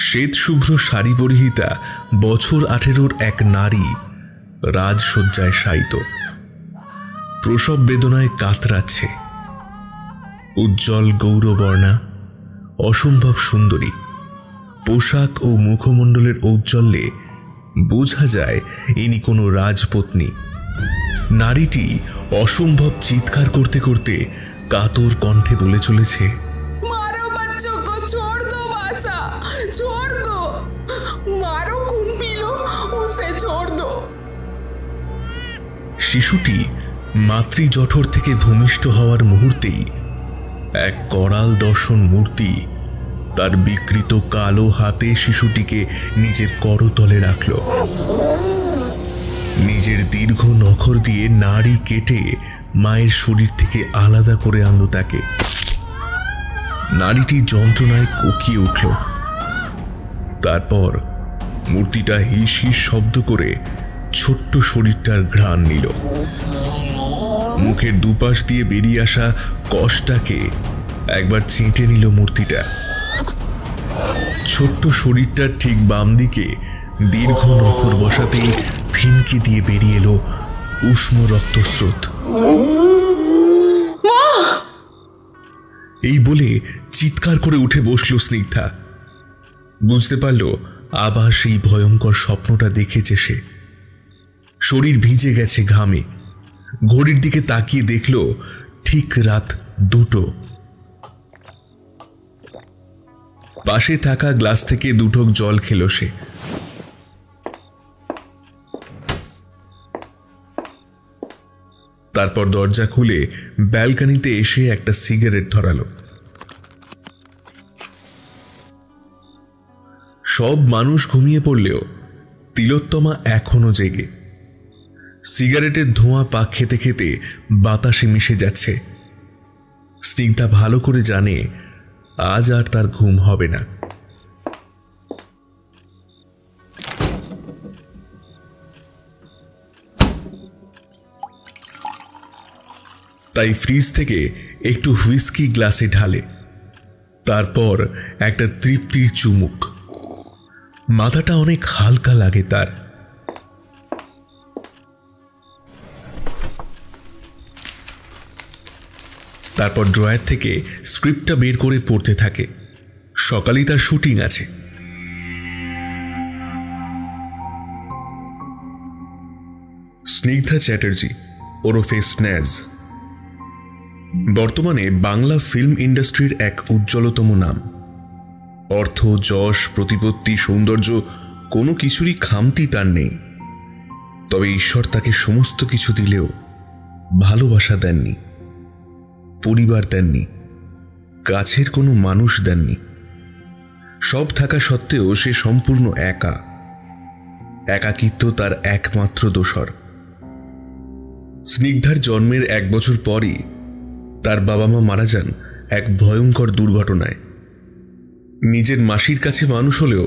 শ্বেত শুভ্র শাড়ি পরিহিতা বছর 18 এক নারী রাজসজ্জায় শায়িত, প্রসব বেদনায় কাতরাচ্ছে। উজ্জ্বল গৌরবর্ণা, অসম্ভব সুন্দরী, পোশাক ও মুখমণ্ডলের ঔজ্জ্বল্যে বোঝা যায় ইনি কোনো রাজপত্নী। নারীটি অসম্ভব চিৎকার করতে করতে কাতর কণ্ঠে বলে চলেছে, मारो बच्चों को, छोड़ दो बासा, छोड़ दो, मारो खून पी लो, उसे छोड़ दो। শিশুটি মাতৃজঠর থেকে ভূমিষ্ঠ হওয়ার মুহূর্তেই এক করাল দর্শন মূর্তি তার বিকৃত কালো হাতে শিশুটিকে নিজের করতলে রাখল। নিজের দীর্ঘ নখর দিয়ে নাড়ি কেটে মায়ের শরীর থেকে আলাদা করে আনল তাকে। নারীটি যন্ত্রণায় কোকিয়ে উঠল। তারপর মূর্তিটা হিস হিস শব্দ করে ছোট্ট শরীরটার ঘ্রাণ নিল। মুখের দুপাশ দিয়ে বেরিয়ে আসা কষটাকে একবার চেটে নিল মূর্তিটা। ছোট্ট শরীরটার ঠিক বাম দিকে দীর্ঘ নখর বসাতেই ফিনকি দিয়ে বেরিয়ে এলো উষ্ণ রক্তস্রোত। এই বলে চিৎকার করে উঠে বসল স্নিগ্ধা। বুঝতে পারল আবার সেই ভয়ঙ্কর স্বপ্নটা দেখেছে সে। শরীর ভিজে গেছে ঘামে। ঘড়ির দিকে তাকিয়ে দেখল ঠিক রাত 2টো। পাশে থাকা গ্লাস থেকে 2 ঢোক জল খেল সে। তারপর দরজা খুলে ব্যালকনিতে এসে একটা সিগারেট ধরালো। সব মানুষ ঘুমিয়ে পড়লেও তিলোত্তমা এখনো জেগে। সিগারেটের ধোঁয়া পাক খেতে খেতে বাতাসে মিশে যাচ্ছে। স্নিগ্ধা ভালো করে জানে আজ আর তার ঘুম হবে না। তাই ফ্রিজ থেকে একটু হুইস্কি গ্লাসে ঢালে। তারপর একটা তৃপ্তির চুমুক। মাথাটা অনেক হালকা লাগে তার। তারপর ড্রয়ার থেকে স্ক্রিপ্টটা বের করে পড়তে থাকে। সকালেই তার শুটিং আছে। স্নিগ্ধা চ্যাটার্জি ওরফে স্ন্যাজ বর্তমানে বাংলা ফিল্ম ইন্ডাস্ট্রির এক উজ্জ্বলতম নাম। অর্থ, যশ, প্রতিপত্তি, সৌন্দর্য কোনো কিছুরই খামতি তার নেই। তবে ঈশ্বর তাকে সমস্ত কিছু দিলেও ভালোবাসা দেননি, পরিবার দেননি, কাছের কোনো মানুষ দেননি। সব থাকা সত্ত্বেও সে সম্পূর্ণ একা। একাকিত্ব তার একমাত্র দোসর। স্নিগ্ধার জন্মের 1 বছর পরই তার বাবা মা মারা যান এক ভয়ঙ্কর দুর্ঘটনায়। নিজের মাসির কাছে মানুষ হলেও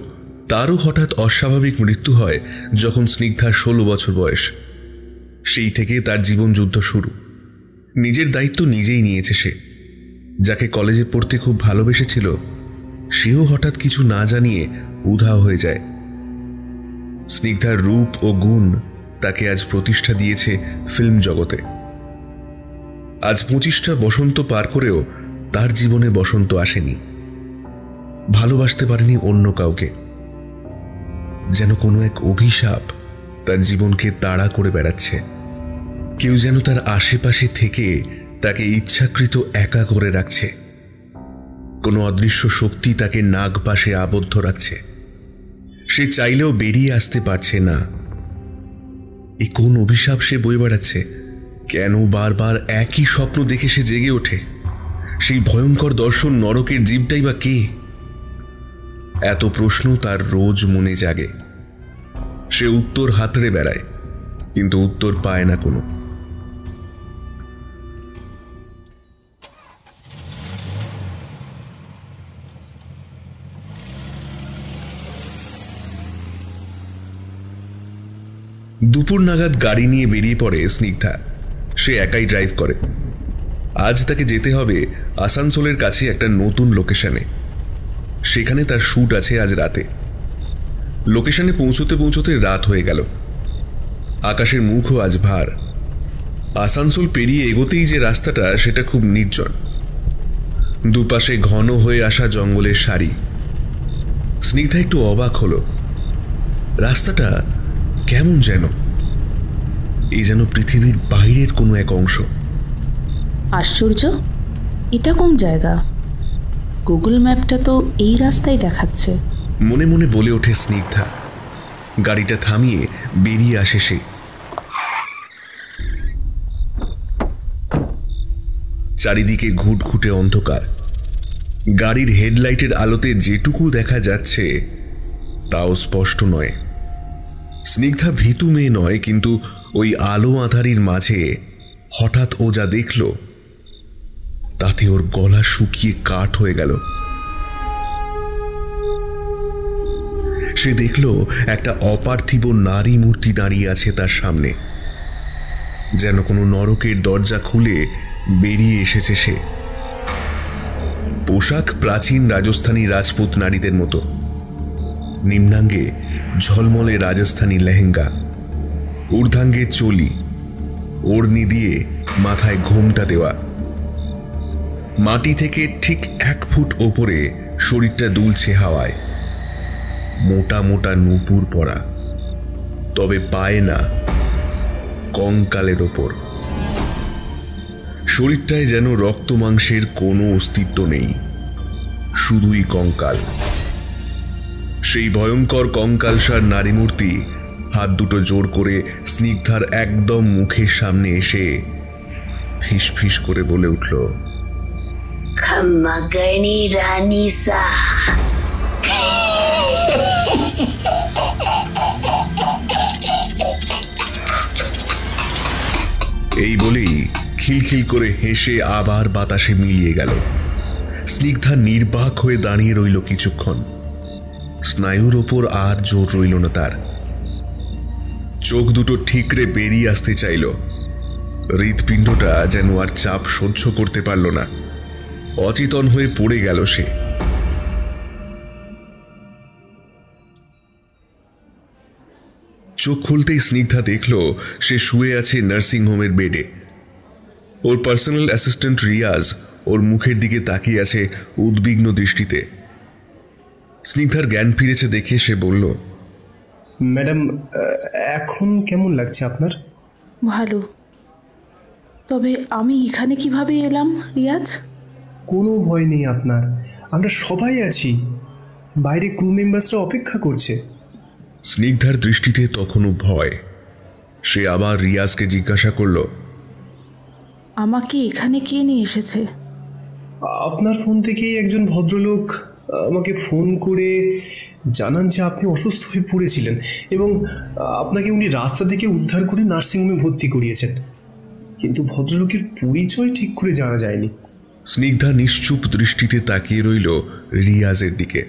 তারও হঠাৎ অস্বাভাবিক মৃত্যু হয় যখন স্নিগ্ধার 16 বছর বয়স। সেই থেকে তার জীবন যুদ্ধ শুরু। নিজের দায়িত্ব নিজেই নিয়েছে সে। যাকে কলেজে পড়তে খুব ভালোবেসেছিল সেও হঠাৎ কিছু না জানিয়ে উধাও হয়ে যায়। স্নিগ্ধার রূপ ও গুণ তাকে আজ প্রতিষ্ঠা দিয়েছে ফিল্ম জগতে। আজ 25টা বসন্ত পার করেও তার জীবনে বসন্ত আসেনি। ভালোবাসতে পারেনি অন্য কাউকে। যেন কোনো এক অভিশাপ তার জীবনকে তাড়া করে বেড়াচ্ছে। কেউ যেন তার আশেপাশে থেকে তাকে ইচ্ছাকৃত একা করে রাখছে। কোনো অদৃশ্য শক্তি তাকে নাগ পাশে আবদ্ধ রাখছে। সে চাইলেও বেরিয়ে আসতে পারছে না। এই কোন অভিশাপ সে বয়ে বেড়াচ্ছে? কেন বারবার একই স্বপ্ন দেখে সে জেগে ওঠে? সেই ভয়ঙ্কর দর্শন নরকের জীবটাই বা কে? এত প্রশ্ন তার রোজ মনে জাগে। সে উত্তর হাতড়ে বেড়ায়, কিন্তু উত্তর পায় না কোনো। দুপুর নাগাদ গাড়ি নিয়ে বেরিয়ে পড়ে স্নিগ্ধা। সে একাই ড্রাইভ করে। আজ তাকে যেতে হবে আসানসোলের কাছে একটা নতুন লোকেশনে। সেখানে তার শ্যুট আছে আজ রাতে। লোকেশনে পৌঁছতে পৌঁছতে রাত হয়ে গেল। আকাশের মুখও আজ ভার। আসানসোল পেরিয়ে এগোতেই যে রাস্তাটা সেটা খুব নির্জন, দুপাশে ঘন হয়ে আসা জঙ্গলের সারি। স্নিগ্ধা একটু অবাক হলো। রাস্তাটা কেমন যেন, এই যেন পৃথিবীর বাইরের কোনো এক অংশ। আশ্চর্য, এটা কোন জায়গা? গুগল ম্যাপটা তো এই রাস্তায় দেখাচ্ছে। মনে মনে বলে ওঠে স্নিগ্ধা। গাড়িটা থামিয়ে বেরিয়ে আসে সে। চারিদিকে ঘুটঘুটে অন্ধকার। গাড়ির হেডলাইটের আলোতে যেটুকু দেখা যাচ্ছে তাও স্পষ্ট নয়। স্নিগ্ধা ভীতু মেয়ে নয়, কিন্তু ওই আলো আঁধারির মাঝে হঠাৎ ও যা দেখল তাতে ওর গলা শুকিয়ে কাঠ হয়ে গেল। সে দেখল একটা অপার্থিব নারী মূর্তি দাঁড়িয়ে আছে তার সামনে, যেন কোনো নরকের দরজা খুলে বেরিয়ে এসেছে সে। পোশাক প্রাচীন রাজস্থানী রাজপুত নারীদের মতো, নিম্নাঙ্গে ঝলমলে রাজস্থানী লেহেঙ্গা, ঊর্ধ্বাঙ্গে চলি, ওড়নি দিয়ে মাথায় ঘোমটা দেওয়া। মাটি থেকে ঠিক 1 ফুট ওপরে শরীরটা দুলছে হাওয়ায়। মোটা মোটা নূপুর পরা, তবে পায়ে না, কঙ্কালের ওপর। শরীরটায় যেন রক্ত মাংসের কোনো অস্তিত্ব নেই, শুধুই কঙ্কাল। সেই ভয়ঙ্কর কঙ্কালসার নারী মূর্তি হাত দুটো জোর করে স্নিগ্ধার একদম মুখের সামনে এসে ফিস ফিস করে বলে উঠল, খম্মগনি রানী সা। এই বলেই খিলখিল করে হেসে আবার বাতাসে মিলিয়ে গেল। স্নিগ্ধা নির্বাক হয়ে দাঁড়িয়ে রইল কিছুক্ষণ। স্নায়ুর ওপর আর জোর রইল না তার। চোখ দুটো ঠিকরে বেরিয়ে আসতে চাইল। হৃৎপিণ্ডটা যেন আর চাপ সহ্য করতে পারল না। অচেতন হয়ে পড়ে গেল সে। চোখ খুলতেই স্নিগ্ধা দেখল সে শুয়ে আছে নার্সিংহোমের বেডে। ওর পার্সোনাল অ্যাসিস্ট্যান্ট রিয়াজ ওর মুখের দিকে তাকিয়ে আছে উদ্বিগ্ন দৃষ্টিতে। স্নিগ্ধার জ্ঞান ফিরেছে দেখে সে বলল, ম্যাডাম, এখন কেমন লাগছে আপনার? ভালো। তবে আমি এখানে কিভাবে এলাম রিয়াজ? কোনো ভয় নেই আপনার, আমরা সবাই আছি। বাইরে ক্রু মেম্বার্সরা অপেক্ষা করছে। স্নিগ্ধার দৃষ্টিতে তখনও ভয়। সে আবার রিয়াজকে জিজ্ঞাসা করল, আমাকে এখানে কে নিয়ে এসেছে? আপনার ফোন থেকেই একজন ভদ্রলোক আমাকে ফোন করে জানান যে আপনি অসুস্থ হয়ে পড়েছিলেন এবং আপনাকে উনি রাস্তা থেকে উদ্ধার করে নার্সিংহোমে ভর্তি করিয়েছেন। কিন্তু ভদ্রলোকের পরিচয় ঠিক করে জানা যায়নি। স্নিগ্ধা নিশ্চুপ দৃষ্টিতে তাকিয়ে রইল রিয়াজের দিকে।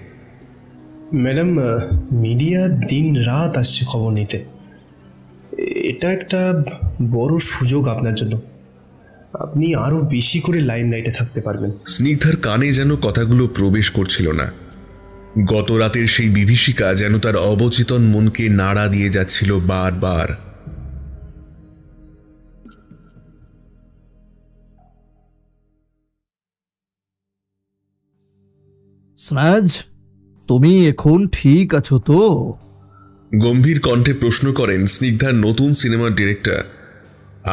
ম্যাডাম, মিডিয়া দিন রাত আসছে খবর নিতে। এটা একটা বড় সুযোগ আপনার জন্য। আপনি আরো বেশি করে লাইমলাইটে থাকতে পারবেন। স্নিগ্ধার কানে যেন কথাগুলো প্রবেশ করছিল না। গত রাতের সেই বিভীষিকা যেন তার অবচেতন মনকে নাড়া দিয়ে যাচ্ছিল বারবার। স্নাজ, তুমি এখন ঠিক আছো তো? গম্ভীর কণ্ঠে প্রশ্ন করেন স্নিগ্ধার নতুন সিনেমার ডিরেক্টর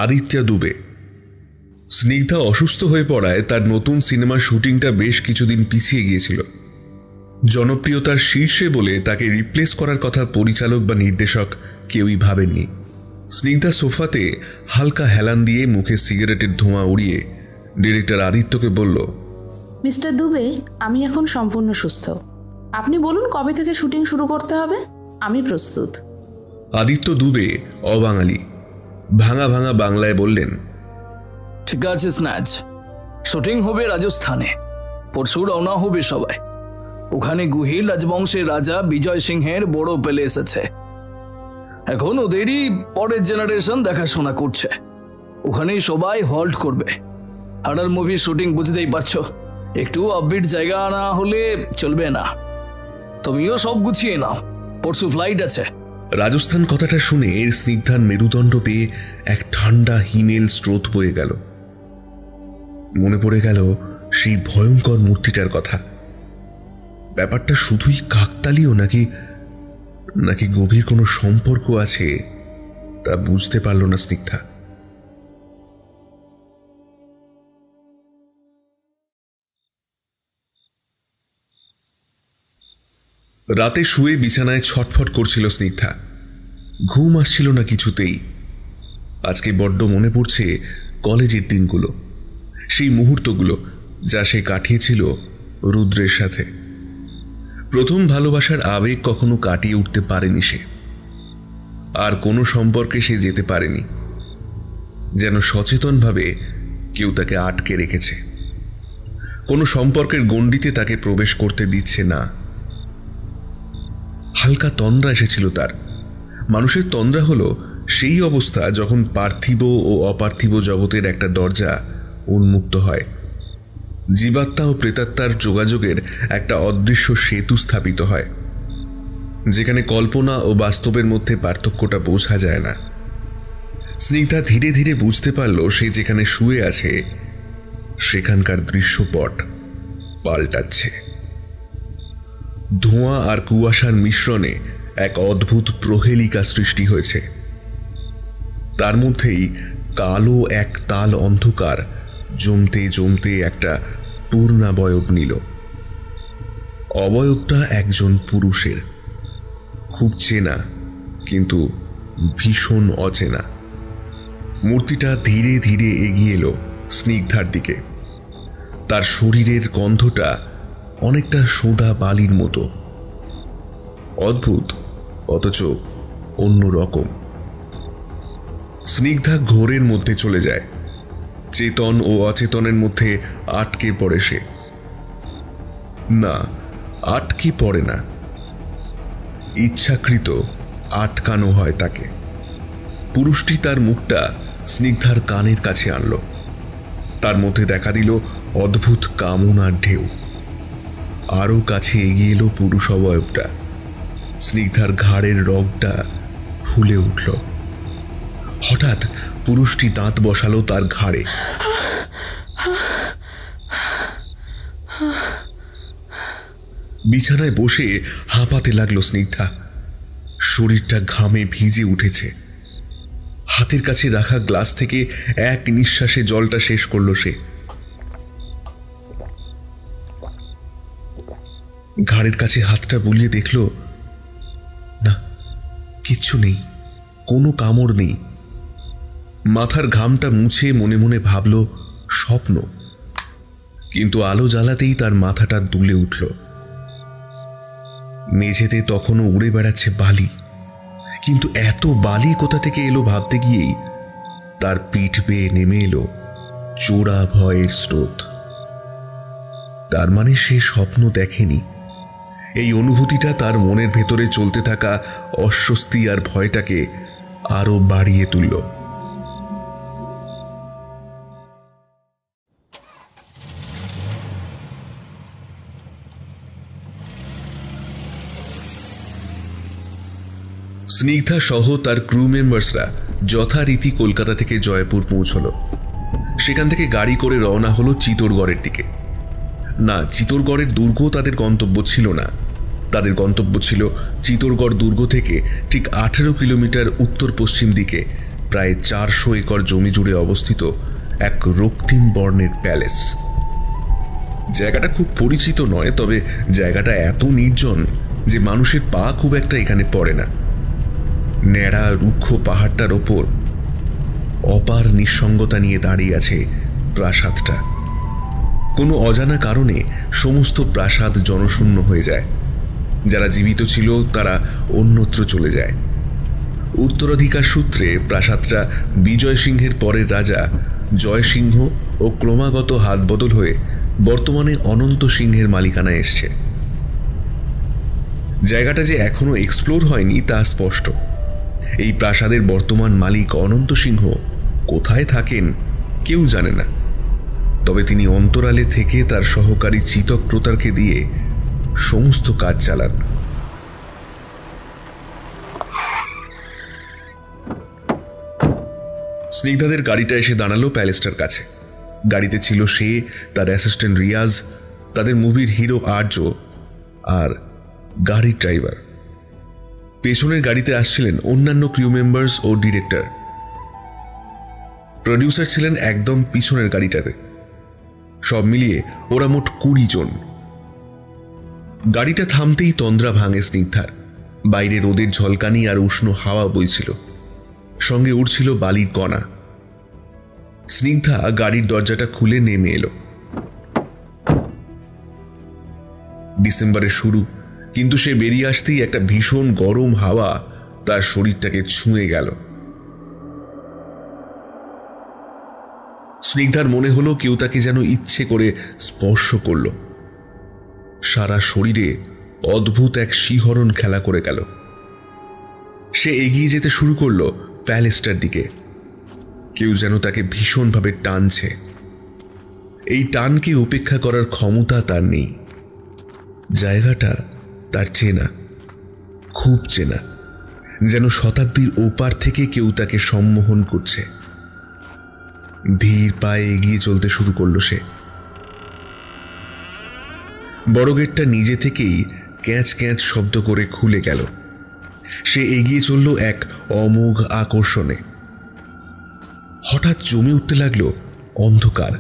আদিত্য দুবে। স্নিগ্ধা অসুস্থ হয়ে পড়ায় তার নতুন সিনেমার শুটিংটা বেশ কিছুদিন পিছিয়ে গিয়েছিল। জনপ্রিয়তার শীর্ষে বলে তাকে রিপ্লেস করার কথা পরিচালক বা নির্দেশক কেউই ভাবেননি। স্নিগ্ধা সোফাতে হালকা হেলান দিয়ে মুখে সিগারেটের ধোঁয়া উড়িয়ে ডিরেক্টর আদিত্যকে বলল, মিস্টার দুবে, আমি এখন সম্পূর্ণ সুস্থ। আপনি বলুন কবে থেকে শুটিং শুরু করতে হবে, আমি প্রস্তুত। আদিত্য দুবে অবাঙালি, ভাঙা ভাঙা বাংলায় বললেন, ঠিক আছে স্ন্যাচ, শুটিং হবে রাজস্থানে। পরশু রওনা হবে সবাই। ওখানে গুহিল রাজবংশের রাজা বিজয় সিংহের বড় প্যালেস আছে। এখন ওদেরই পরের জেনারেশন দেখাশোনা করছে। ওখানেই সবাই হল্ট করবে। হারার মুভির শুটিং বুঝতেই পারছো, একটু আপবিট জায়গা না হলে চলবে না। তুমিও সব গুছিয়ে নাও, পরশু ফ্লাইট আছে। রাজস্থান কথাটা শুনে স্নিগ্ধার মেরুদণ্ড পেয়ে এক ঠান্ডা হিমেল স্রোত বয়ে গেল। মনে পড়ে গেল সেই ভয়ঙ্কর মূর্তিটার কথা। ব্যাপারটা শুধুই কাকতালীয় নাকি নাকি গভীর কোনো সম্পর্ক আছে তা বুঝতে পারল না স্নিগ্ধা। রাতে শুয়ে বিছানায় ছটফট করছিল স্নিগ্ধা। ঘুম আসছিল না কিছুতেই। আজকে বড্ড মনে পড়ছে কলেজের দিনগুলো, সেই মুহূর্তগুলো যা সে কাটিয়েছিল রুদ্রের সাথে। প্রথম ভালোবাসার আবেগ কখনো কাটিয়ে উঠতে পারেনি সে। আর কোনো সম্পর্কে সে যেতে পারেনি, যেন সচেতনভাবে কেউ তাকে আটকে রেখেছে। কোনো সম্পর্কের গণ্ডিতে তাকে প্রবেশ করতে দিচ্ছে না। হালকা তন্দ্রা এসেছিল তার। মানুষের তন্দ্রা হলো সেই অবস্থা যখন পার্থিব ও অপার্থিব জগতের একটা দরজা উন্মুক্ত হয়, জীবাত্মা ও প্রেতাত্মার যোগাযোগের একটা অদৃশ্য সেতু স্থাপিত হয়, যেখানে কল্পনা ও বাস্তবের মধ্যে পার্থক্যটা বোঝা যায় না। স্নিগ্ধা ধীরে ধীরে বুঝতে পারল সে যেখানে শুয়ে আছে সেখানকার দৃশ্যপট পাল্টাচ্ছে। ধোঁয়া আর কুয়াশার মিশ্রণে এক অদ্ভুত প্রহেলিকা সৃষ্টি হয়েছে। তার মধ্যেই কালো এক তাল অন্ধকার জমতে জমতে একটা পূর্ণাবয়ব নিল। অবয়বটা একজন পুরুষের, খুব চেনা কিন্তু ভীষণ অচেনা। মূর্তিটা ধীরে ধীরে এগিয়ে এলো স্নিগ্ধার দিকে। তার শরীরের গন্ধটা অনেকটা সোঁদা বালির মতো, অদ্ভুত অথচ অন্যরকম। স্নিগ্ধা ঘোরের মধ্যে চলে যায়। চেতন ও অচেতনের মধ্যে আটকে পড়ে সে। না, আটকে পড়ে না, ইচ্ছাকৃত আটকানো হয় তাকে। পুরুষটি তার মুখটা স্নিগ্ধার কানের কাছে আনল। তার মধ্যে দেখা দিল অদ্ভুত কামনার ঢেউ। আরো কাছে এগিয়ে এলো পুরুষ অবয়বটা। স্নিগ্ধার ঘাড়ের রগটা ফুলে উঠল। হঠাৎ পুরুষটি দাঁত বসালো তার ঘাড়ে। বিছানায় বসে হাঁপাতে লাগলো স্নিগ্ধা। শরীরটা ঘামে ভিজে উঠেছে। হাতের কাছে রাখা গ্লাস থেকে এক নিঃশ্বাসে জলটা শেষ করলো সে। ঘাড়ের কাছে হাতটা বুলিয়ে দেখল, না, কিচ্ছু নেই, কোনো কামড় নেই। মাথার ঘামটা মুছে মনে মনে ভাবল স্বপ্ন, কিন্তু আলো জ্বালাতেই তার মাথাটা দুলে উঠল। মেঝেতে তখনও উড়ে বেড়াচ্ছে বালি, কিন্তু এত বালি কোথা থেকে এলো ভাবতে গিয়েই তার পিঠ বেয়ে নেমে এলো চোরা ভয়ের স্রোত। তার মানে সে স্বপ্ন দেখেনি। এই অনুভূতিটা তার মনের ভেতরে চলতে থাকা অস্বস্তি আর ভয়টাকে আরো বাড়িয়ে তুলল। স্নিগ্ধা সহ তার ক্রু মেম্বার্সরা যথারীতি কলকাতা থেকে জয়পুর পৌঁছল। সেখান থেকে গাড়ি করে রওনা হলো চিতোরগড়ের দিকে। না, চিতোরগড়ের দুর্গ তাদের গন্তব্য ছিল না। তাদের গন্তব্য ছিল চিতোরগড় দুর্গ থেকে ঠিক 18 কিলোমিটার উত্তর পশ্চিম দিকে প্রায় 400 একর জমি জুড়ে অবস্থিত এক রক্তিম বর্ণের প্যালেস। জায়গাটা খুব পরিচিত নয়, তবে জায়গাটা এত নির্জন যে মানুষের পা খুব একটা এখানে পড়ে না। ন্যাড়া রুক্ষ পাহাড়টার ওপর অপার নিঃসঙ্গতা নিয়ে দাঁড়িয়ে আছে প্রাসাদটা। কোনো অজানা কারণে সমস্ত প্রাসাদ জনশূন্য হয়ে যায়। যারা জীবিত ছিল তারা অন্যত্র চলে যায়। উত্তরাধিকার সূত্রে প্রাসাদটা বিজয় সিংহের পরের রাজা জয় সিংহ ও ক্রমাগত হাত বদল হয়ে বর্তমানে অনন্ত সিংহের মালিকানায় এসছে। জায়গাটা যে এখনো এক্সপ্লোর হয়নি তা স্পষ্ট। এই প্রাসাদের বর্তমান মালিক অনন্ত সিংহ কোথায় থাকেন কেউ জানে না। তবে তিনি অন্তরালে থেকে তার সহকারী চিতক্রতারকে দিয়ে সমস্ত কাজ চালান। স্নিগ্ধাদের গাড়িটা এসে দাঁড়ালো প্যালেসটার কাছে। গাড়িতে ছিল সে, তার অ্যাসিস্ট্যান্ট রিয়াজ, তাদের মুভির হিরো আর্য আর গাড়ির ড্রাইভার। পেছনের গাড়িতে আসছিলেন অন্যান্য ক্রিউ মেম্বার্স ও ডিরেক্টর। প্রডিউসার ছিলেন একদম পিছনের গাড়িটাতে। সব মিলিয়ে ওরা মোট 20 জন। গাড়িটা থামতেই তন্দ্রা ভাঙে স্নিগ্ধার। বাইরে রোদের ঝলকানি আর উষ্ণ হাওয়া বইছিল, সঙ্গে উড়ছিল বালির কণা। স্নিগ্ধা গাড়ির দরজাটা খুলে নেমে এলো। ডিসেম্বরের শুরু, কিন্তু সে বেরিয়ে আসতেই একটা ভীষণ গরম হাওয়া তার শরীরটাকে ছুঁয়ে গেল। স্নিগ্ধার মনে হলো কেউ তাকে যেন ইচ্ছে করে স্পর্শ করল। সারা শরীরে অদ্ভুত এক শিহরণ খেলা করে গেল। সে এগিয়ে যেতে শুরু করলো প্যালেসটার দিকে। কেউ যেন তাকে ভীষণভাবে টানছে। এই টানকে উপেক্ষা করার ক্ষমতা তার নেই। জায়গাটা তার চেনা, খুব চেনা, যেন শতাব্দীর ওপার থেকে কেউ তাকে সম্মোহন করছে। ধীর পায়ে এগিয়ে চলতে শুরু করলো সে। বড় গেটটা নিজে থেকেই ক্যাঁচ ক্যাঁচ শব্দ করে খুলে গেল। সে এগিয়ে চলল এক অমোঘ আকর্ষণে। হঠাৎ জমে উঠতে লাগলো অন্ধকার।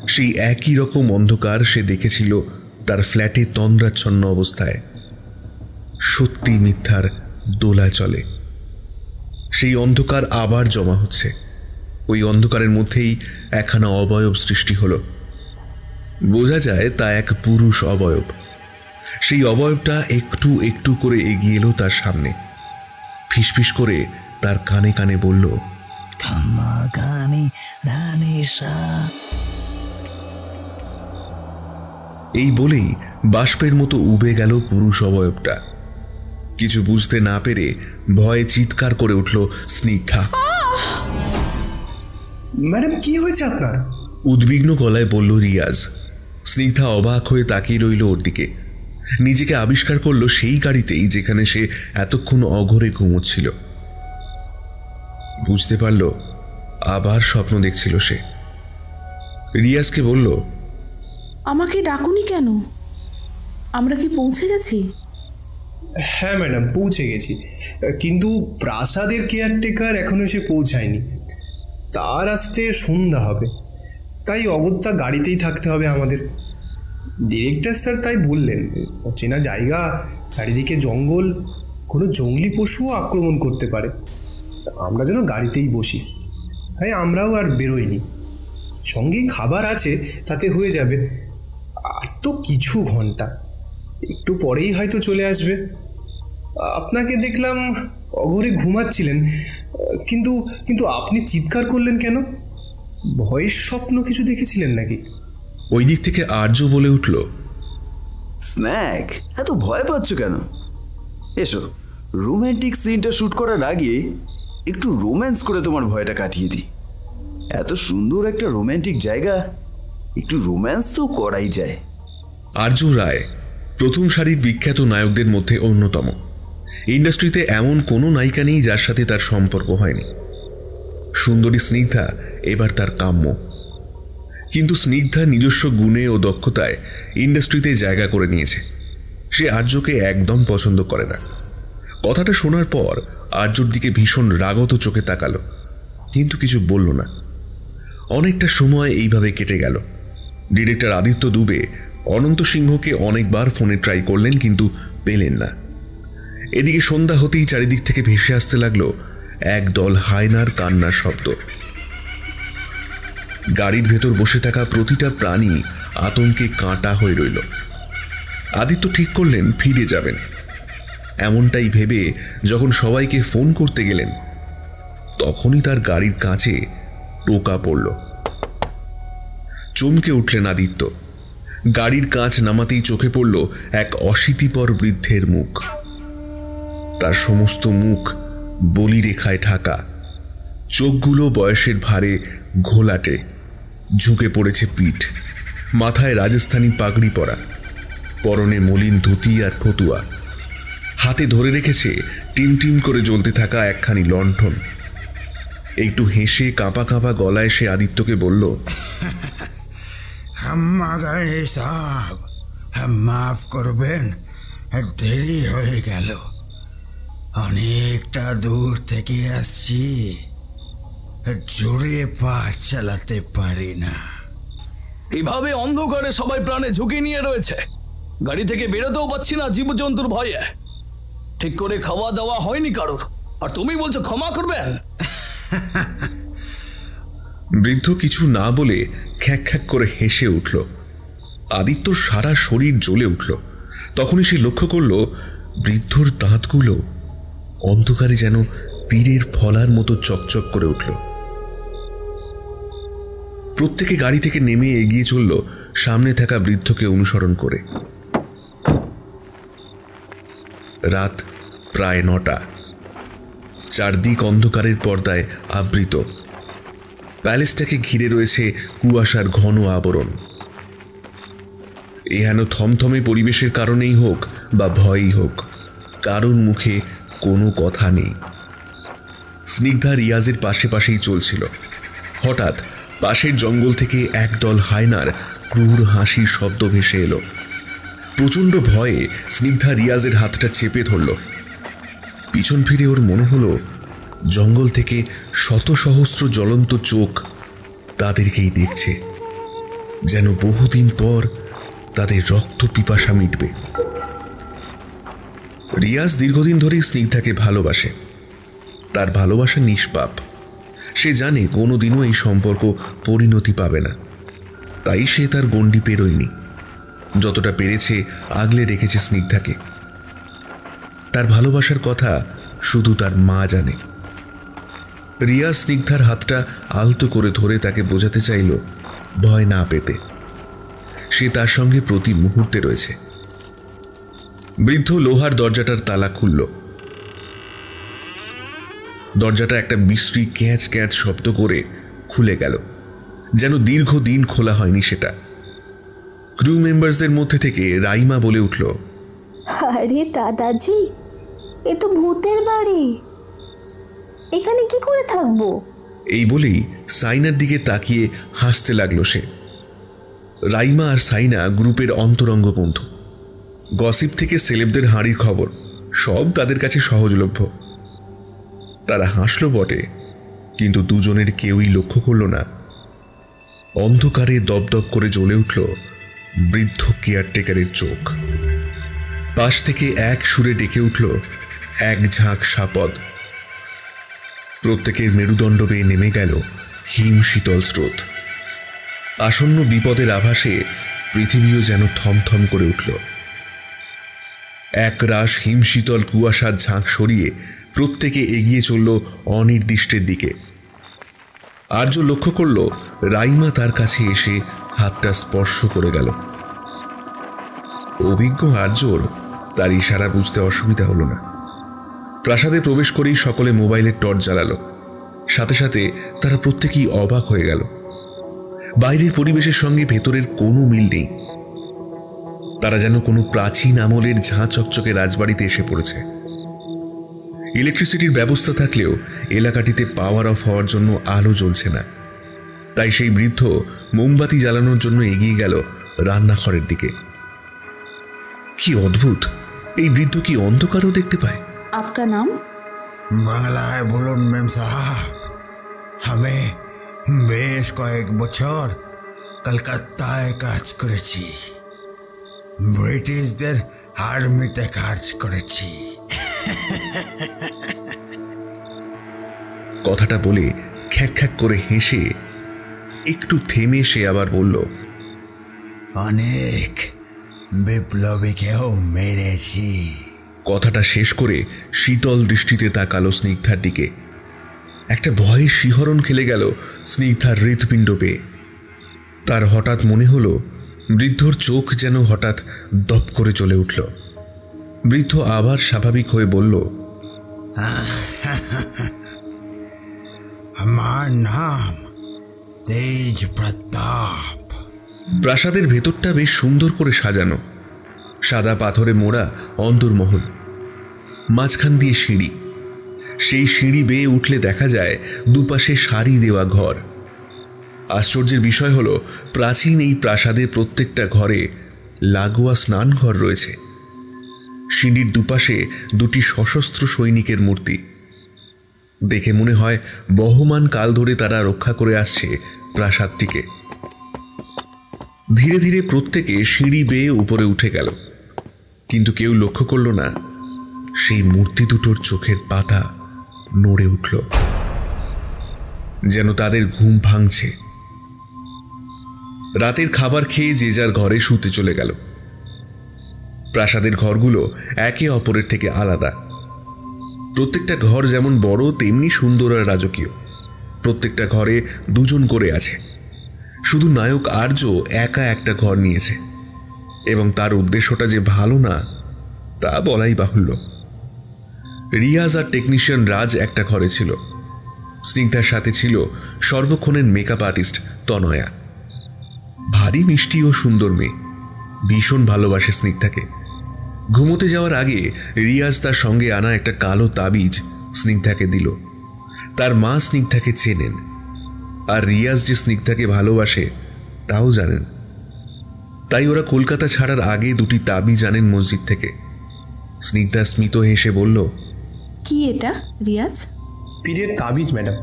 সেই একই রকম অন্ধকার সে দেখেছিল তার ফ্ল্যাটে তন্দ্রাচ্ছন্ন অবস্থায়। সত্যি মিথ্যার দোলা চলে। সেই অন্ধকার আবার জমা হচ্ছে। ওই অন্ধকারের মধ্যেই একখানা অবয়ব সৃষ্টি হলো। বোঝা যায় তা এক পুরুষ অবয়ব। সেই অবয়বটা একটু একটু করে এগিয়ে এলো তার সামনে। ফিসফিস করে তার কানে কানে বলল, এই বলেই বাষ্পের মতো উবে গেল পুরুষ অবয়বটা। কিছু বুঝতে না পেরে ভয়ে চিৎকার করে উঠল স্নিগ্ধা। ম্যাডাম, কি হয়েছে আপনার? উদ্বিগ্ন গলায় বলল রিয়াজ। স্নিগ্ধা অবাক হয়ে তাকিয়ে রইল ওর দিকে। নিজেকে আবিষ্কার করলো সেই গাড়িতেই যেখানে সে এতক্ষণ অঘরে ঘুমোচ্ছিল। বুঝতে পারল আবার স্বপ্ন দেখছিল সে। রিয়াজকে বলল, আমাকে ডাকুনি কেন? আমরা কি পৌঁছে গেছি? হ্যাঁ ম্যাডাম, পৌঁছে গেছি, কিন্তু প্রাসাদের কেয়ারটেকার এখনো এসে পৌঁছায়নি। তার আসতে সন্ধ্যা হবে, তাই অগত্যা গাড়িতেই থাকতে হবে আমাদের। ডিরেক্টর স্যার তাই বললেন, অচেনা জায়গা, চারিদিকে জঙ্গল, কোনো জঙ্গলি পশুও আক্রমণ করতে পারে। আমরা যেন গাড়িতেই বসি, তাই আমরাও আর বেরোইনি। সঙ্গে খাবার আছে, তাতে হয়ে যাবে। আর তো কিছু ঘন্টা, একটু পরেই হয়তো চলে আসবে। আপনাকে দেখলাম অঘরে ঘুমাচ্ছিলেন, কিন্তু কিন্তু আপনি চিৎকার করলেন কেন? ভয়ের স্বপ্ন কিছু দেখেছিলেন নাকি? ওই দিক থেকে আর্য বলে উঠল, স্ন্যাক, এত ভয় পাচ্ছ কেন? এসো, রোম্যান্টিক সিনটা শ্যুট করার আগে একটু রোম্যান্স করে তোমার ভয়টা কাটিয়ে দিই। এত সুন্দর একটা রোম্যান্টিক জায়গা, একটু রোম্যান্স তো করাই যায়। আর্য রায় প্রথম সারির বিখ্যাত নায়কদের মধ্যে অন্যতম। ইন্ডাস্ট্রিতে এমন কোনো নায়িকা নেই যার সাথে তার সম্পর্ক হয়নি। সুন্দরী স্নিগ্ধা এবার তার কাম্য। কিন্তু স্নিগ্ধা নিজস্ব গুণে ও দক্ষতায় ইন্ডাস্ট্রিতে জায়গা করে নিয়েছে। সে আর্যকে একদম পছন্দ করে না। কথাটা শোনার পর আর্যর দিকে ভীষণ রাগত চোখে তাকালো, কিন্তু কিছু বলল না। অনেকটা সময় এইভাবে কেটে গেল। ডিরেক্টর আদিত্য দুবে অনন্ত সিংহকে অনেকবার ফোনে ট্রাই করলেন, কিন্তু পেলেন না। এদিকে সন্ধ্যা হতেই চারিদিক থেকে ভেসে আসতে লাগলো একদল হায়নার কান্নার শব্দ। গাড়ির ভেতর বসে থাকা প্রতিটা প্রাণী আতঙ্কে কাঁটা হয়ে রইল। আদিত্য ঠিক করলেন ফিরে যাবেন। এমনটাই ভেবে যখন সবাইকে ফোন করতে গেলেন, তখনই তার গাড়ির কাছে টোকা পড়ল। চমকে উঠলেন আদিত্য। গাড়ির কাঁচ নামাতেই চোখে পড়ল এক অশীতিপর বৃদ্ধের মুখ। তার সমস্ত মুখ বলিরেখায় ঢাকা, চোখগুলো বয়সের ভারে ঘোলাটে। ঝুঁকে পড়েছে পিঠ, মাথায় রাজস্থানী পাগড়ি পরা, পরনে মলিন ধুতি আর ফতুয়া, হাতে ধরে রেখেছে টিমটিম করে জ্বলতে থাকা একখানি লণ্ঠন। একটু হেসে কাঁপা কাঁপা গলায় সে আদিত্যকে বলল, সাহেব, মাফ করবেন, দেরি হয়ে গেল। অনেকটা দূর থেকে আসছি, জোরে পা চালাতে পারি না। এভাবে অন্ধকারে সবাই প্রাণে ঝুঁকি নিয়ে রয়েছে, গাড়ি থেকে বেরোতেও পাচ্ছি না জীবজন্তুর ভয়ে। ঠিক করে খাওয়া দাওয়া হয়নি কারোর, আর তুমি বলছো ক্ষমা করবেন? বৃদ্ধ কিছু না বলে খ্যাক খ্যাক করে হেসে উঠল। আদিত্যর সারা শরীর জ্বলে উঠল। তখনই সে লক্ষ্য করল বৃদ্ধর দাঁতগুলো অন্ধকারে যেন তীরের ফলার মতো চকচক করে উঠল। প্রত্যেকে গাড়ি থেকে নেমে এগিয়ে চলল সামনে থাকা বৃদ্ধকে অনুসরণ করে। রাত প্রায় 9টা। চারদিক অন্ধকারের পর্দায় আবৃত। প্যালেসটাকে ঘিরে রয়েছে কুয়াশার ঘন আবরণ। এহেন থমথমে পরিবেশের কারণেই হোক বা ভয়ই হোক, কারোর মুখে কোনো কথা নেই। স্নিগ্ধা রিয়াজের পাশে পাশেই চলছিল। হঠাৎ পাশের জঙ্গল থেকে একদল হায়নার ক্রূর হাসির শব্দ ভেসে এলো। প্রচণ্ড ভয়ে স্নিগ্ধা রিয়াজের হাতটা চেপে ধরল। পিছন ফিরে ওর মনে হলো জঙ্গল থেকে শত সহস্র জ্বলন্ত চোখ তাদেরকেই দেখছে, যেন বহুদিন পর তাদের রক্ত পিপাসা মিটবে। রিয়াজ দীর্ঘদিন ধরেই স্নিগ্ধাকে ভালোবাসে। তার ভালোবাসা নিষ্পাপ। সে জানে কোনোদিনও এই সম্পর্ক পরিণতি পাবে না, তাই সে তার গণ্ডি পেরোয়নি। যতটা পেরেছে আগলে রেখেছে স্নিগ্ধাকে। তার ভালোবাসার কথা শুধু তার মা জানে। রিয়াজ স্নিগ্ধার হাতটা আলতো করে ধরে তাকে বোঝাতে চাইল ভয় না পেতে। সে তার সঙ্গে প্রতি মুহূর্তে রয়েছে। বৃদ্ধ লোহার দরজাটার তালা খুলল। দরজাটা একটা বিশ্রী ক্যাঁচ ক্যাঁচ শব্দ করে খুলে গেল, যেন দীর্ঘদিন খোলা হয়নি সেটা। ক্রু মেম্বারসদের মধ্যে থেকে রাইমা বলে উঠল, আরে দাদাজি, এ তো ভূতের বাড়ি, এখানে কি করে থাকবো? এই বলেই সাইনার দিকে তাকিয়ে হাসতে লাগলো সে। রাইমা আর সাইনা গ্রুপের অন্তরঙ্গ বন্ধু। গসিপ থেকে সেলেবদের হাঁড়ির খবর সব তাদের কাছে সহজলভ্য। তারা হাসলো বটে, কিন্তু দুজনের কেউই লক্ষ্য করল না অন্ধকারে দপদপ করে জ্বলে উঠল বৃদ্ধ কেয়ারটেকারের চোখ। পাশ থেকে এক সুরে ডেকে উঠল এক ঝাঁক সাপদ। প্রত্যেকের মেরুদণ্ড বেয়ে নেমে গেল হিম শীতল স্রোত। আসন্ন বিপদের আভাসে পৃথিবীও যেন থমথম করে উঠল। এক রাশ হিমশীতল কুয়াশার ঝাঁক সরিয়ে প্রত্যেকে এগিয়ে চলল অনির্দিষ্টের দিকে। আর্য লক্ষ্য করল রাইমা তার কাছে এসে হাতটা স্পর্শ করে গেল। অভিজ্ঞ আর্যর তার ইশারা বুঝতে অসুবিধা হলো না। প্রাসাদে প্রবেশ করেই সকলে মোবাইলের টর্চ জ্বালালো। সাথে সাথে তারা প্রত্যেকেই অবাক হয়ে গেল। বাইরের পরিবেশের সঙ্গে ভেতরের কোনো মিল নেই। তারা যেন কোনো প্রাচীন আমলের ঝাঁ চকচকে রাজবাড়িতে এসে পড়েছে। ইলেকট্রিসিটির ব্যবস্থা থাকলেও এলাকাটিতে পাওয়ার অফ হওয়ার জন্য আলো জ্বলছে না। তাই সেই বৃদ্ধ মোমবাতি জ্বালানোর জন্য এগিয়ে গেল রান্নাঘরের দিকে। কি অদ্ভুত, এই বৃদ্ধ কি অন্ধকারও দেখতে পায়? আপনার নাম? বাংলায় বলুন মেম সাহেব। আমি বেশ কয়েক বছর কলকাতায় কাজ করেছি, ব্রিটিশদের আর্মিতে কাজ করেছি। কথাটা বলে খ্যাক খ্যাক করে হেসে একটু থেমে সে আবার বলল, অনেক বিপ্লবীকেও মেরেছি। কথাটা শেষ করে শীতল দৃষ্টিতে তাকালো স্নিগ্ধার দিকে। একটা ভয়ের শিহরণ খেলে গেল স্নিগ্ধার হৃৎপিণ্ড পেয়ে। তার হঠাৎ মনে হলো বৃদ্ধর চোখ যেন হঠাৎ দপ করে চলে উঠল। বৃদ্ধ আবার স্বাভাবিক হয়ে বলল, আমার নাম তেজ প্রতাপ। প্রাসাদের ভেতরটা বেশ সুন্দর করে সাজানো, সাদা পাথরে মোড়া অন্দরমহল, মাঝখান দিয়ে সিঁড়ি। সেই সিঁড়ি বেয়ে উঠলে দেখা যায় দুপাশে সারি দেওয়া ঘর। আশ্চর্যের বিষয় হলো প্রাচীন এই প্রাসাদে প্রত্যেকটা ঘরে লাগোয়া স্নানঘর রয়েছে। সিঁড়ির দুপাশে দুটি সশস্ত্র সৈনিকের মূর্তি। দেখে মনে হয় বহমান কাল ধরে তারা রক্ষা করে আসছে প্রাসাদটিকে। ধীরে ধীরে প্রত্যেকে সিঁড়ি বেয়ে উপরে উঠে গেল, কিন্তু কেউ লক্ষ্য করল না সেই মূর্তি দুটোর চোখের পাতা নড়ে উঠল, যেন তাদের ঘুম ভাঙছে। রাতের খাবার খেয়ে যে যার ঘরে শুতে চলে গেল। প্রাসাদের ঘরগুলো একে অপরের থেকে আলাদা। প্রত্যেকটা ঘর যেমন বড় তেমনি সুন্দর আর রাজকীয়। প্রত্যেকটা ঘরে দুজন করে আছে। শুধু নায়ক আর্য একা একটা ঘর নিয়েছে, এবং তার উদ্দেশ্যটা যে ভালো না তা বলাই বাহুল্য। রিয়াজ আর টেকনিশিয়ান রাজ একটা ঘরে ছিল। স্নিগ্ধার সাথে ছিল সর্বক্ষণের মেকআপ আর্টিস্ট তনয়া। ভারী মিষ্টি ও সুন্দর মেয়ে, ভীষণ ভালোবাসে স্নিগ্ধাকে। ঘুমোতে যাওয়ার আগে রিয়াজ তার সঙ্গে আনা একটা কালো তাবিজ স্নিগ্ধাকে দিল। তার মা স্নিগ্ধাকে চেনেন, আর রিয়াজ যে স্নিগ্ধাকে ভালোবাসে তাও জানেন। তাই ওরা কলকাতা ছাড়ার আগে দুটি তাবিজ আনেন মসজিদ থেকে। স্নিগ্ধা স্মিত হেসে বলল, কি এটা রিয়াজ? পীরের তাবিজ ম্যাডাম,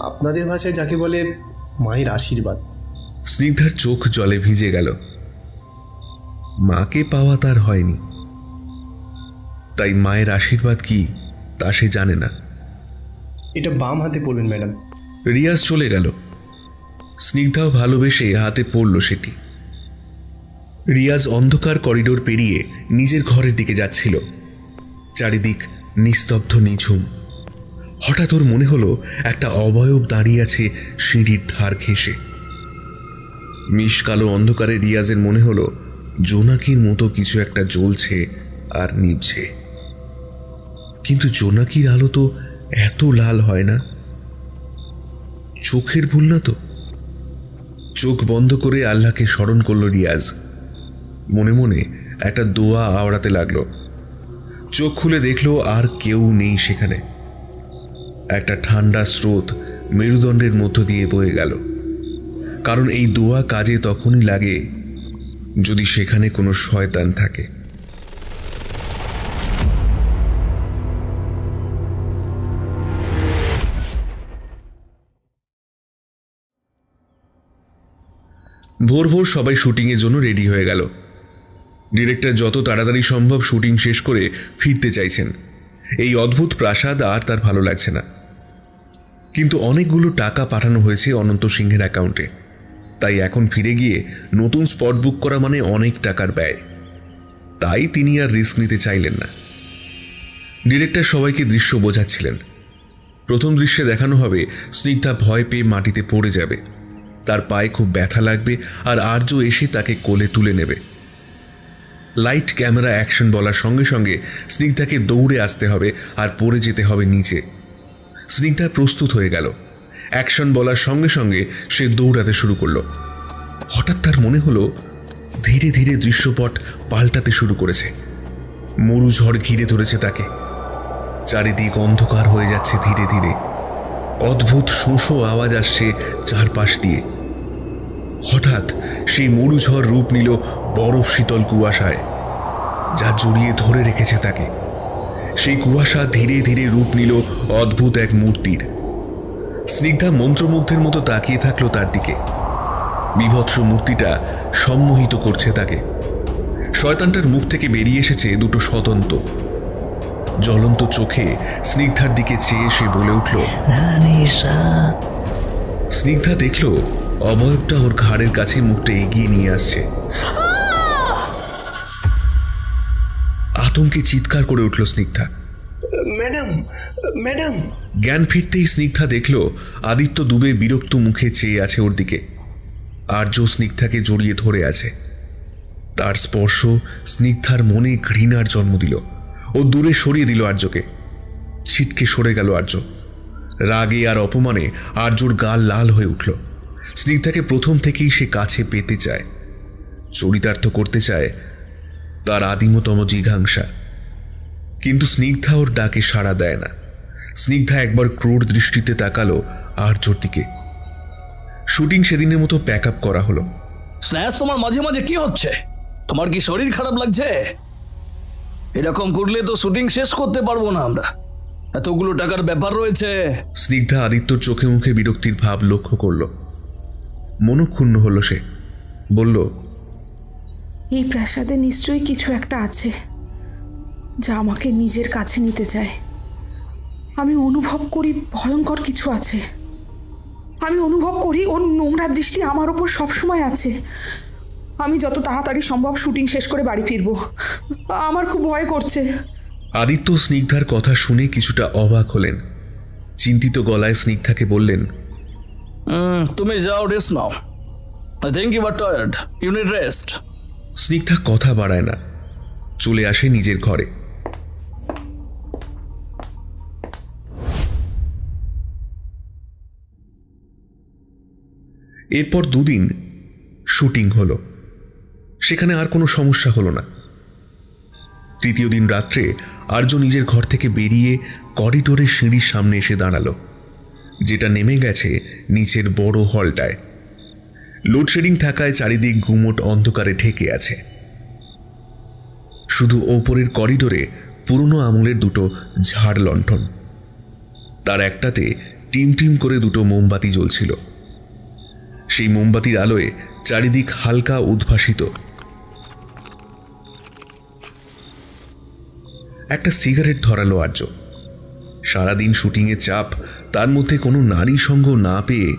আপনাদের ভাষায় যাকে বলে মায়ের আশীর্বাদ। স্নিগ্ধার চোখ জলে ভিজে গেল। মাকে পাওয়া তার হয়নি, তাই মায়ের আশীর্বাদ কি তা সে জানে না। এটা বাম হাতে পড়বেন ম্যাডাম। রিয়াজ চলে গেল। স্নিগ্ধাও ভালোবেসে হাতে পড়ল সেটি। রিয়াজ অন্ধকার করিডোর পেরিয়ে নিজের ঘরের দিকে যাচ্ছিল। চারিদিক নিস্তব্ধ নিঝুম। হঠাৎ ওর মনে হলো একটা অবয়ব দাঁড়িয়ে আছে সিঁড়ির ধার ঘেঁষে। মিশকালো অন্ধকারে রিয়াজের মনে হলো জোনাকির মতো কিছু একটা জ্বলছে আর নিভছে। কিন্তু জোনাকির আলো তো এত লাল হয় না। চোখের ভুল না তো? চোখ বন্ধ করে আল্লাহকে স্মরণ করল রিয়াজ। মনে মনে একটা দোয়া আওড়াতে লাগলো। চোখ খুলে দেখলো আর কেউ নেই সেখানে। একটা ঠান্ডা স্রোত মেরুদণ্ডের মধ্য দিয়ে বয়ে গেল। কারণ এই দোয়া কাজে তখনই লাগে যদি সেখানে কোনো শয়তান থাকে। ভোর ভোর সবাই শুটিংয়ের জন্য রেডি হয়ে গেল। ডিরেক্টর যত তাড়াতাড়ি সম্ভব শুটিং শেষ করে ফিরতে চাইছেন। এই অদ্ভুত প্রাসাদ আর তার ভালো লাগছে না। কিন্তু অনেকগুলো টাকা পাঠানো হয়েছে অনন্ত সিংহের অ্যাকাউন্টে, তাই এখন ফিরে গিয়ে নতুন স্পট বুক করা মানে অনেক টাকার ব্যয়। তাই তিনি আর রিস্ক নিতে চাইলেন না। ডিরেক্টর সবাইকে দৃশ্য বোঝাচ্ছিলেন। প্রথম দৃশ্যে দেখানো হবে স্নিগ্ধা ভয় পেয়ে মাটিতে পড়ে যাবে, তার পায়ে খুব ব্যথা লাগবে, আর আর্য এসে তাকে কোলে তুলে নেবে। লাইট ক্যামেরা অ্যাকশন বলার সঙ্গে সঙ্গে স্নিগ্ধাকে দৌড়ে আসতে হবে আর পড়ে যেতে হবে নিচে। স্নিগ্ধা প্রস্তুত হয়ে গেল। অ্যাকশন বলার সঙ্গে সঙ্গে সে দৌড়াতে শুরু করলো। হঠাৎ তার মনে হলো ধীরে ধীরে দৃশ্যপট পাল্টাতে শুরু করেছে। মরু ঝড় ঘিরে ধরেছে তাকে। চারিদিক অন্ধকার হয়ে যাচ্ছে ধীরে ধীরে। অদ্ভুত শোঁ আওয়াজ আসছে চারপাশ দিয়ে। হঠাৎ সেই মরু ঝড় রূপ নিল বরফ শীতল কুয়াশায়, যা জড়িয়ে ধরে রেখেছে তাকে। সেই কুয়াশা ধীরে ধীরে রূপ নিল অদ্ভুত এক মূর্তির। স্নিগ্ধা মন্ত্রমুগ্ধের মতো তাকিয়ে থাকলো তার দিকে। বিভৎস মূর্তিটা সম্মোহিত করছে তাকে। শয়তানটার মুখ থেকে বেরিয়ে এসেছে দুটো স্বতন্ত্র জ্বলন্ত চোখে স্নিগ্ধার দিকে চেয়ে সে বলে উঠল, স্নিগ্ধা দেখল অবয়বটা ওর ঘাড়ের কাছে মুখটা এগিয়ে নিয়ে আসছে। আতঙ্কে চিৎকার করে উঠল স্নিগ্ধা, ম্যাডাম ম্যাডাম। জ্ঞান ফিরতেই স্নিগ্ধা দেখল আদিত্য দুবে বিরক্ত মুখে চেয়ে আছে ওর দিকে। আর্য স্নিগ্ধাকে জড়িয়ে ধরে আছে। তার স্পর্শ স্নিগ্ধার মনে ঘৃণার জন্ম দিল। ও দূরে সরিয়ে দিল আর্যকে। ছিটকে সরে গেল আর্য। রাগে আর অপমানে আর্যর গাল লাল হয়ে উঠল। স্নিগ্ধাকে প্রথম থেকেই সে কাছে পেতে চায়, চরিতার্থ করতে চায় তার আদিমতম জিঘাংসা। কিন্তু স্নিগ্ধা ওর ডাকে সাড়া দেয় না। স্নিগ্ধা একবার ক্রোড় দৃষ্টিতে তাকালো আর্যর দিকে। শুটিং সেদিনের মতো প্যাক আপ করা হলো। স্ন্যাচ, তোমার মাঝে মাঝে কি হচ্ছে? তোমার কি শরীর খারাপ লাগছে? এরকম করলে তো শুটিং শেষ করতে পারবো না আমরা, এতগুলো টাকার ব্যাপার রয়েছে। স্নিগ্ধা আদিত্যর চোখে মুখে বিরক্তির ভাব লক্ষ্য করল। মনক্ষুণ্ণ হল সে। বলল, এই প্রাসাদে নিশ্চয়ই কিছু একটা আছে যা আমাকে নিজের কাছে নিতে চায়। আমি অনুভব করি ভয়ঙ্কর কিছু আছে। আমি অনুভব করি ওর নোংরা দৃষ্টি আমার ওপর সবসময় আছে। আমি যত তাড়াতাড়ি সম্ভব শুটিং শেষ করে বাড়ি ফিরবো। আমার খুব ভয় করছে। আদিত্য স্নিগ্ধার কথা শুনে কিছুটা অবাক হলেন। চিন্তিত গলায় স্নিগ্ধাকে বললেন, তুমি যাও, রেস্ট নাও। I think you are tired, you need rest. স্নিগ্ধা কথা বাড়ায় না, চলে আসে নিজের ঘরে। এরপর দুদিন শুটিং হলো। সেখানে আর কোনো সমস্যা হলো না। তৃতীয় দিন রাত্রে আর্য নিজের ঘর থেকে বেরিয়ে করিডোরের সিঁড়ির সামনে এসে দাঁড়ালো, যেটা নেমে গেছে নিচের বড় হলটায়। লোডশেডিং থাকায় চারিদিক গুমোট অন্ধকারে ঢেকে আছে। শুধু ওপরের করিডোরে পুরনো আমলের দুটো ঝাড় লণ্ঠন, তার একটাতে টিম টিম করে দুটো মোমবাতি জ্বলছিল। সেই মোমবাতির আলোয় চারিদিক হালকা উদ্ভাসিত। একটা সিগারেট ধরালো আর্য। সারাদিন শুটিংয়ে চাপ, তার মধ্যে কোনো নারী সঙ্গ না পেয়ে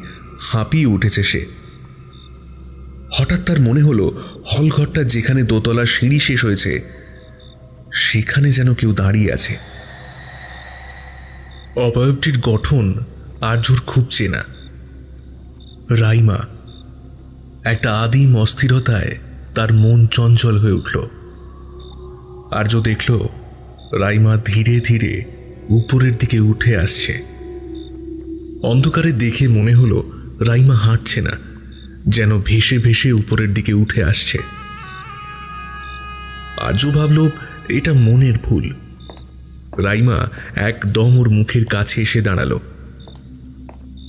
হাঁপিয়ে উঠেছে সে। হঠাৎ তার মনে হলো হলঘরটা যেখানে দোতলার সিঁড়ি শেষ হয়েছে সেখানে যেন কেউ দাঁড়িয়ে আছে। অবয়বটির গঠন আর্যর খুব চেনা। রাইমা। একটা আদিম অস্থিরতায় তার মন চঞ্চল হয়ে উঠল। আর্য দেখল রাইমা ধীরে ধীরে উপরের দিকে উঠে আসছে। অন্ধকারে দেখে মনে হলো রাইমা হাঁটছে না, যেন ভেসে ভেসে উপরের দিকে উঠে আসছে। আর্য ভাবল এটা মনের ভুল। রাইমা একদম ওর মুখের কাছে এসে দাঁড়ালো।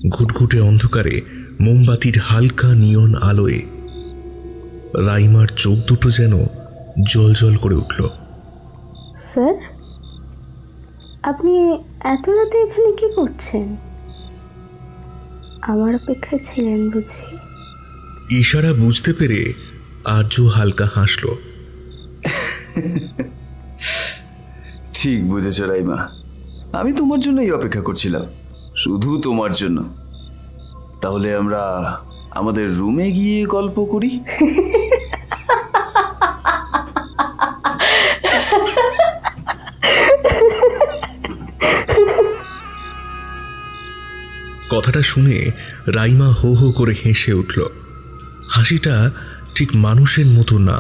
ঘুটঘুটে অন্ধকারে মোমবাতির হালকা নিয়ন আলোয় রাইমার চোখ দুটো যেন জ্বলজ্বল করে উঠল। স্যার, আপনি এত রাতে এখানে কি করছেন? আমার অপেক্ষায় ছিলেন বুঝি? ইশারা বুঝতে পেরে আর্য হালকা হাসল। ঠিক বুঝেছ রাইমা, আমি তোমার জন্যই অপেক্ষা করছিলাম, শুধু তোমার জন্য। তাহলে আমরা আমাদের রুমে গিয়ে গল্প করি। কথাটা শুনে রাইমা হো হো করে হেসে উঠল। হাসিটা ঠিক মানুষের মতো না,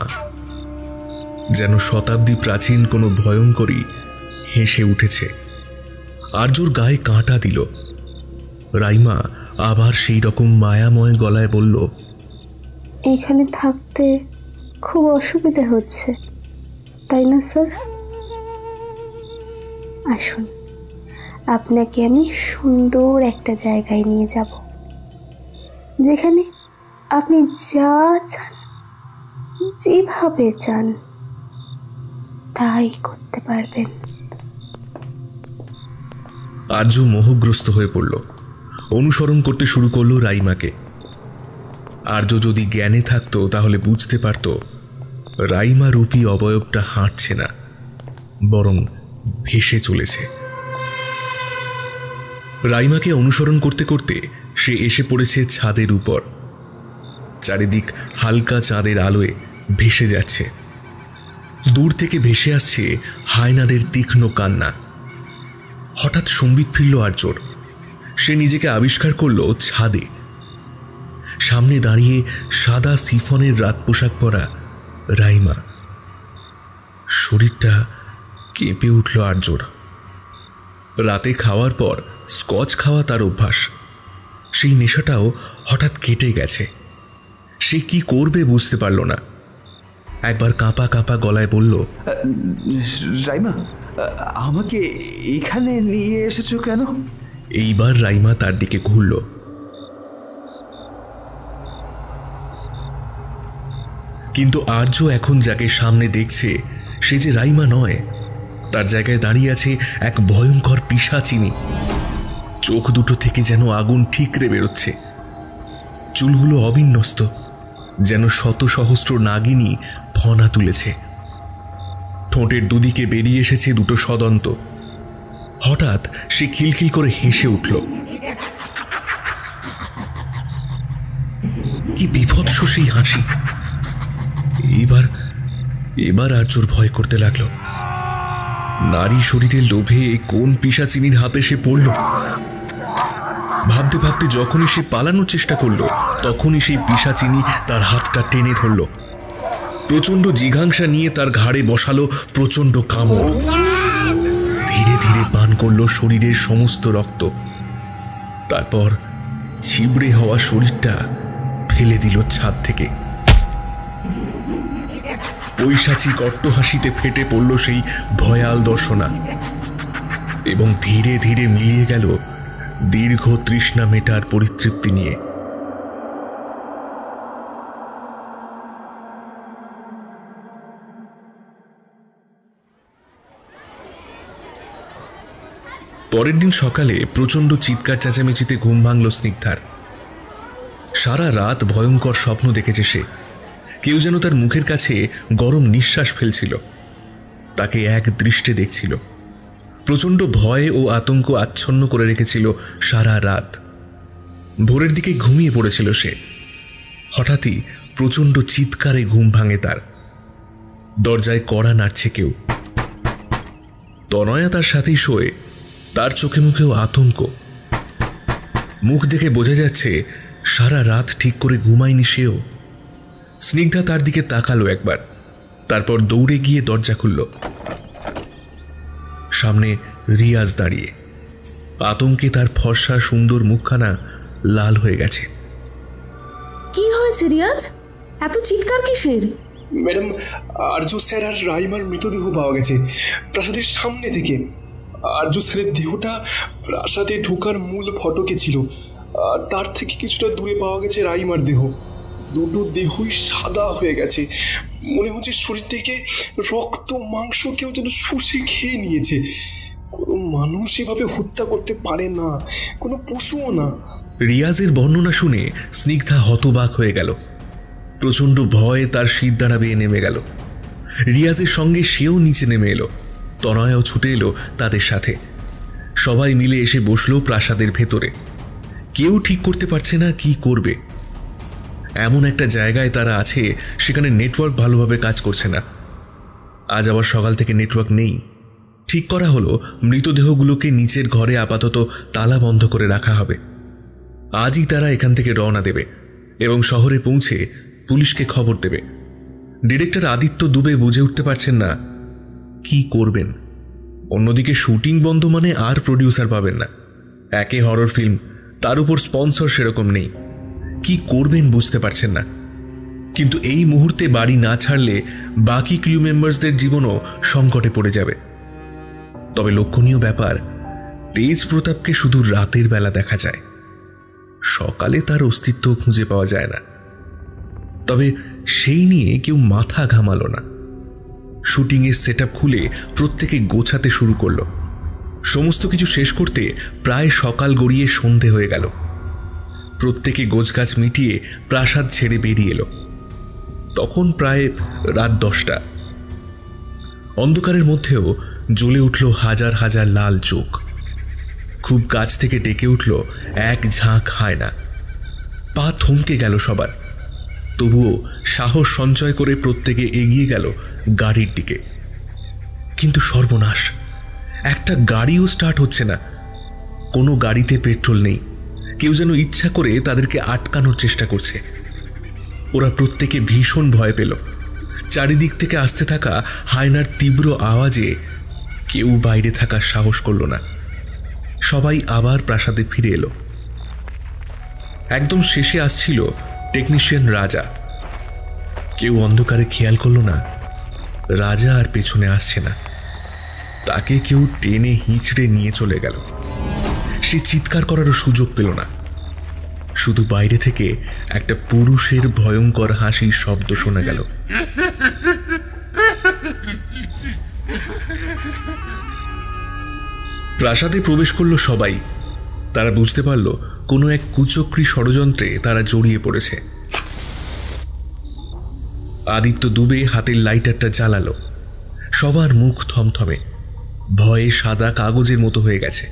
যেন শতাব্দী প্রাচীন কোনো ভয়ঙ্করী হেসে উঠেছে। আর্যর গায়ে কাঁটা দিল। রাইমা আবার সেই রকম মায়াময় গলায় বলল, এখানে থাকতে খুব অসুবিধা হচ্ছে, তাই না স্যার? আসুন, আপনাকে আমি সুন্দর একটা জায়গায় নিয়ে যাব, যেখানে আপনি যা চান, যেভাবে চান তাই করতে পারবেন। আর্য মোহগ্রস্ত হয়ে পড়ল। অনুসরণ করতে শুরু করলো রাইমাকে। আর্য যদি জ্ঞানে থাকতো তাহলে বুঝতে পারত রাইমা রূপী অবয়বটা হাঁটছে না, বরং ভেসে চলেছে। রাইমাকে অনুসরণ করতে করতে সে এসে পড়েছে ছাদের উপর। চারিদিক হালকা চাঁদের আলোয় ভেসে যাচ্ছে। দূর থেকে ভেসে আসছে হায়নাদের তীক্ষ্ণ কান্না। হঠাৎ সম্বিত ফিরল আর্যর। সে নিজেকে আবিষ্কার করল ছাদে। সামনে দাঁড়িয়ে সাদা সিফনের রাত পোশাক পরা রাইমা। শরীরটা কেঁপে উঠল আর্যর। রাতে খাওয়ার পর স্কচ খাওয়া তার অভ্যাস। সেই নেশাটাও হঠাৎ কেটে গেছে। সে কি করবে বুঝতে পারল না। একবার কাঁপা কাঁপা গলায় বলল, রাইমা, আমাকে এখানে নিয়ে এসেছো কেন? এইবার রাইমা তার দিকে ঘুরল। কিন্তু আর্য এখন যাকে সামনে দেখছে সে যে রাইমা নয়, তার জায়গায় দাঁড়িয়ে আছে এক ভয়ঙ্কর পিশাচিনী। চোখ দুটো থেকে যেন আগুন ঠিকরে বেরোচ্ছে, চুলগুলো অবিন্যস্ত, যেন শত সহস্র নাগিনী ফনা তুলেছে। ঠোঁটের দুদিকে বেরিয়ে এসেছে দুটো সদন্ত। হঠাৎ সে খিলখিল করে হেসে উঠল। কি বিভৎস সেই হাসি! এবার আর্যর ভয় করতে লাগলো। নারী শরীরের লোভে কোন পিশাচিনীর হাতে সে পড়ল। ভাবতে ভাবতে যখনই সে পালানোর চেষ্টা করলো, তখনই সেই পিশাচিনী তার হাতটা টেনে ধরল। প্রচন্ড জিঘাংসা নিয়ে তার ঘাড়ে বসালো প্রচন্ড কামড়। ধীরে ধীরে পান করলো শরীরের সমস্ত রক্ত। তারপর ছিবড়ে হওয়া শরীরটা ফেলে দিল ছাদ থেকে। পৈশাচিক অট্টহাসিতে ফেটে পড়ল সেই ভয়াল দর্শনা, এবং ধীরে ধীরে মিলিয়ে গেল দীর্ঘ তৃষ্ণা মেটার পরিতৃপ্তি নিয়ে। পরের দিন সকালে প্রচন্ড চিৎকার চেঁচামেচিতে ঘুম ভাঙল স্নিগ্ধার। সারা রাত ভয়ঙ্কর স্বপ্ন দেখেছে সে। কেউ যেন তার মুখের কাছে গরম নিঃশ্বাস ফেলছিল, তাকে এক দৃষ্টে দেখছিল। প্রচন্ড ভয় ও আতঙ্ক আচ্ছন্ন করে রেখেছিল সারা রাত। ভোরের দিকে ঘুমিয়ে পড়েছিল সে। হঠাৎই প্রচন্ড চিৎকারে ঘুম ভাঙে তার। দরজায় কড়া নাড়ছে কেউ। তনয়া তার সাথেই শোয়ে। তার চোখে মুখেও আতঙ্ক। মুখ দেখে বোঝা যাচ্ছে সারা রাত ঠিক করে ঘুমায়নি সেও। স্নিগ্ধা তার দিকে তাকালো একবার, তারপর দৌড়ে গিয়ে দরজা খুলল। সামনে রিয়াজ দাঁড়িয়ে। আতঙ্কে তার ফর্সা সুন্দর মুখখানা লাল হয়ে গেছে। কি হয়েছে রিয়াজ? এত চিৎকার কিসের? ম্যাডাম, আর্য স্যার আর রাইমার মৃতদেহ পাওয়া গেছে প্রাসাদের সামনে থেকে। আর্য স্যারের দেহটা প্রাসাদে ঢোকার মূল ফটকে ছিল, আর তার থেকে কিছুটা দূরে পাওয়া গেছে রাইমার দেহ। দুটো দেহই সাদা হয়ে গেছে, মনে হচ্ছে শরীর থেকে রক্ত মাংস কেউ যেন শুষে খেয়ে নিয়েছে। কোনো মানুষ এভাবে হত্যা করতে পারে না, কোনো পশুও না। রিয়াজের বর্ণনা শুনে স্নিগ্ধা হতবাক হয়ে গেল। প্রচন্ড ভয়ে তার শীত দ্বারা বেয়ে নেমে গেল। রিয়াজের সঙ্গে সেও নিচে নেমে এলো। তনয়াও ছুটে এলো তাদের সাথে। সবাই মিলে এসে বসলো প্রাসাদের ভেতরে। কেউ ঠিক করতে পারছে না কি করবে। এমন একটা জায়গায় তারা আছে সেখানে নেটওয়ার্ক ভালোভাবে কাজ করছে না। আজ আবার সকাল থেকে নেটওয়ার্ক নেই। ঠিক করা হলো মৃতদেহগুলোকে নিচের ঘরে আপাতত তালা বন্ধ করে রাখা হবে। আজই তারা এখান থেকে রওনা দেবে এবং শহরে পৌঁছে পুলিশকে খবর দেবে। ডিরেক্টর আদিত্য দুবে বুঝে উঠতে পারছেন না কি করবেন। অন্যদিকে শুটিং বন্ধ মানে আর প্রডিউসার পাবেন না। একে হরর ফিল্ম, তার উপর স্পন্সর সেরকম নেই। কি করবেন বুঝতে পারছেন না। কিন্তু এই মুহূর্তে বাড়ি না ছাড়লে বাকি ক্রিউ মেম্বার্সদের জীবনও সংকটে পড়ে যাবে। তবে লক্ষণীয় ব্যাপার, তেজ প্রতাপকে শুধু রাতের বেলা দেখা যায়, সকালে তার অস্তিত্ব খুঁজে পাওয়া যায় না। তবে সেই নিয়ে কেউ মাথা ঘামালো না। শুটিংয়ের সেটআপ খুলে প্রত্যেকে গোছাতে শুরু করলো। সমস্ত কিছু শেষ করতে প্রায় সকাল গড়িয়ে সন্ধে হয়ে গেল। প্রত্যেকে গোছগাছ মিটিয়ে প্রাসাদ ছেড়ে বেরিয়ে এলো। তখন প্রায় রাত 10টা। অন্ধকারের মধ্যেও জ্বলে উঠল হাজার হাজার লাল চোখ। খুব কাছ থেকে ডেকে উঠল এক ঝাঁক হায়না। পা থমকে গেল সবার। তবুও সাহস সঞ্চয় করে প্রত্যেকে এগিয়ে গেল গাড়ির দিকে। কিন্তু সর্বনাশ, একটা গাড়িও স্টার্ট হচ্ছে না। কোনো গাড়িতে পেট্রোল নেই। কেউ যেন ইচ্ছা করে তাদেরকে আটকানোর চেষ্টা করছে। ওরা প্রত্যেকে ভীষণ ভয় পেল। চারিদিক থেকে আসতে থাকা হায়নার তীব্র আওয়াজে কেউ বাইরে থাকার সাহস করল না। সবাই আবার প্রাসাদে ফিরে এলো। একদম শেষে আসছিল টেকনিশিয়ান রাজা। কেউ অন্ধকারে খেয়াল করল না রাজা আর পেছনে আসছে না। তাকে কেউ টেনে হিঁচড়ে নিয়ে চলে গেল। সে চিৎকার করারও সুযোগ পেল না। শুধু বাইরে থেকে একটা পুরুষের ভয়ঙ্কর হাসির শব্দ শোনা গেল। প্রাসাদে প্রবেশ করলো সবাই। তারা বুঝতে পারল কোনো এক কুচক্রী ষড়যন্ত্রে তারা জড়িয়ে পড়েছে। আদিত্য দুবে হাতের লাইটারটা জ্বালালো। সবার মুখ থমথমে, ভয়ে সাদা কাগজের মতো হয়ে গেছে।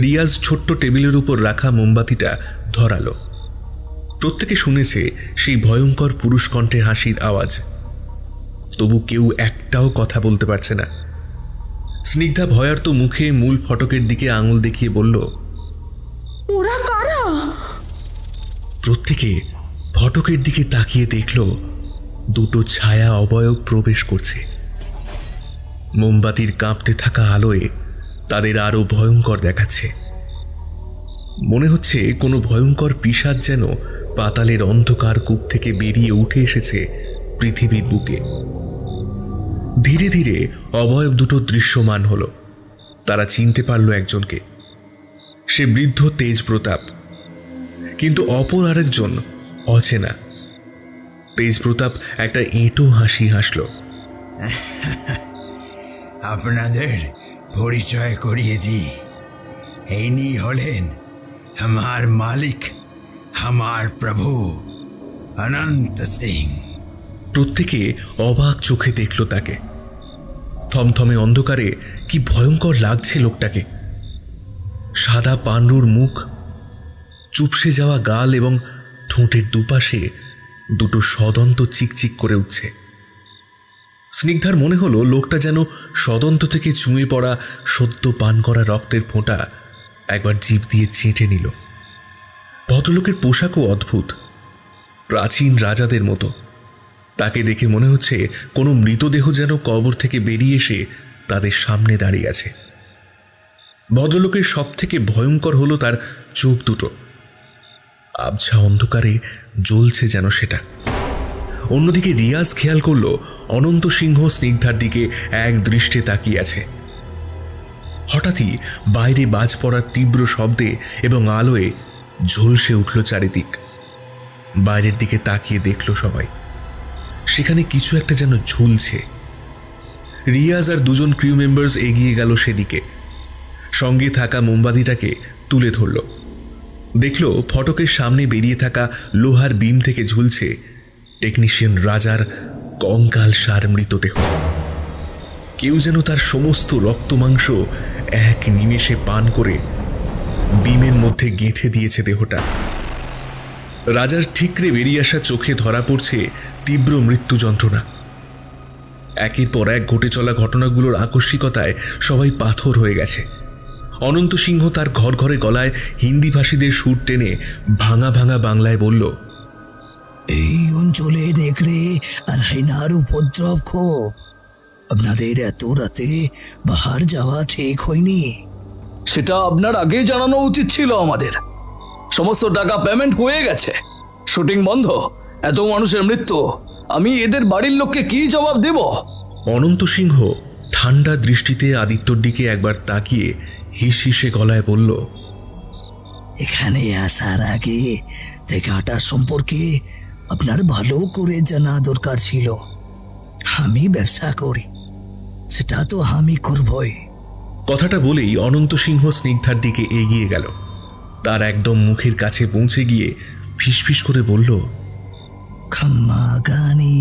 রিয়াজ ছোট্ট টেবিলের উপর রাখা মোমবাতিটা ধরালো। প্রত্যেকে শুনেছে সেই ভয়ঙ্কর পুরুষ কণ্ঠে হাসির আওয়াজ। তবু কেউ একটাও কথা বলতে পারছে না। স্নিগ্ধা ভয়ার্ত মুখে মূল ফটকের দিকে আঙুল দেখিয়ে বলল, ওরা কারা? প্রত্যেকে ফটকের দিকে তাকিয়ে দেখল দুটো ছায়া অবয়ব প্রবেশ করছে। মোমবাতির কাঁপতে থাকা আলোয় তাদের আরো ভয়ঙ্কর দেখাচ্ছে। মনে হচ্ছে কোনো ভয়ঙ্কর পিশাচ যেন পাতালের অন্ধকার কূপ থেকে বেরিয়ে উঠে এসেছে পৃথিবীর বুকে। ধীরে ধীরে অবয়ব দুটো দৃশ্যমান হলো। তারা চিনতে পারল একজনকে। সে বৃদ্ধ তেজ প্রতাপ, কিন্তু অপর আরেকজন অচেনা। তেজ প্রতাপ একটা এঁটো হাসি হাসল। আপনাদের পরিচয় করিয়ে দিই, ইনি হলেন আমার মালিক, আমার প্রভু অনন্ত সিং। প্রত্যেকে অবাক চোখে দেখল তাকে। থমথমে অন্ধকারে কি ভয়ঙ্কর লাগছে লোকটাকে। সাদা পাণ্ডুর মুখ, চুপসে যাওয়া গাল এবং ঠোঁটের দুপাশে দুটো সদন্ত চিকচিক করে উঠছে। স্নিগ্ধার মনে হলো লোকটা যেন সদন্ত থেকে চুঁয়ে পড়া সদ্য পান করা রক্তের ফোঁটা একবার জিভ দিয়ে চেটে নিল। ভদ্রলোকের পোশাকও অদ্ভুত, প্রাচীন রাজাদের মতো। তাকে দেখে মনে হচ্ছে কোনো মৃতদেহ যেন কবর থেকে বেরিয়ে এসে তাদের সামনে দাঁড়িয়ে আছে। ভদ্রলোকের সব থেকে ভয়ঙ্কর হলো তার চোখ দুটো। আবছা অন্ধকারে জ্বলছে যেন সেটা। অন্যদিকে রিয়াজ খেয়াল করল অনন্ত সিংহ স্নিগ্ধার দিকে এক দৃষ্টে তাকিয়ে আছে। হঠাৎই বাইরে বাজ পড়ার তীব্র শব্দে এবং আলোয় ঝলসে উঠল চারিদিক। বাইরের দিকে তাকিয়ে দেখল সবাই, সেখানে কিছু একটা যেন ঝুলছে। রিয়াজ আর দুজন ক্রিউ মেম্বার্স এগিয়ে গেল সেদিকে। সঙ্গে থাকা মোমবাতিটাকে তুলে ধরল। দেখল ফটকের সামনে বেরিয়ে থাকা লোহার বিম থেকে ঝুলছে টেকনিশিয়ান রাজার কঙ্কাল সার মৃতদেহ। কেউ যেন তার সমস্ত রক্ত মাংস এক নিমেষে পান করে বিমের মধ্যে গেঁথে দিয়েছে দেহটা। রাজার ঠিকরে বেরিয়ে আসা চোখে ধরা পড়ছে তীব্র মৃত্যু যন্ত্রণা। একের পর এক ঘটে চলা ঘটনাগুলোর আকস্মিকতায় সবাই পাথর হয়ে গেছে। অনন্ত সিংহ তার ঘর ঘরে গলায় হিন্দি ভাষীদের সুর টেনে ভাঙা ভাঙা বাংলায় বলল, এই অঞ্চলে নেকড়ে আর হাইনার উপদ্রব খুব। আপনাদের এত রাতে বাহার যাওয়া ঠিক হয়নি। সেটা আপনার আগেই জানানো উচিত ছিল আমাদের। সমস্ত টাকা পেমেন্ট হয়ে গেছে, শুটিং বন্ধ, এত মানুষের মৃত্যু, আমি এদের বাড়ির লোককে কি জবাব দেব? অনন্ত সিংহ ঠান্ডা দৃষ্টিতে আদিত্যর দিকে একবার তাকিয়ে হিস হিসে গলায় বলল, এখানে আসার আগে জায়গাটা সম্পর্কে আপনার ভালো করে জানা দরকার ছিল। আমি ব্যবসা করি, সেটা তো আমি করবই। কথাটা বলেই অনন্ত সিংহ স্নিগ্ধার দিকে এগিয়ে গেল। তার একদম মুখের কাছে পৌঁছে গিয়ে ফিসফিস করে বলল, খাম্মা গানি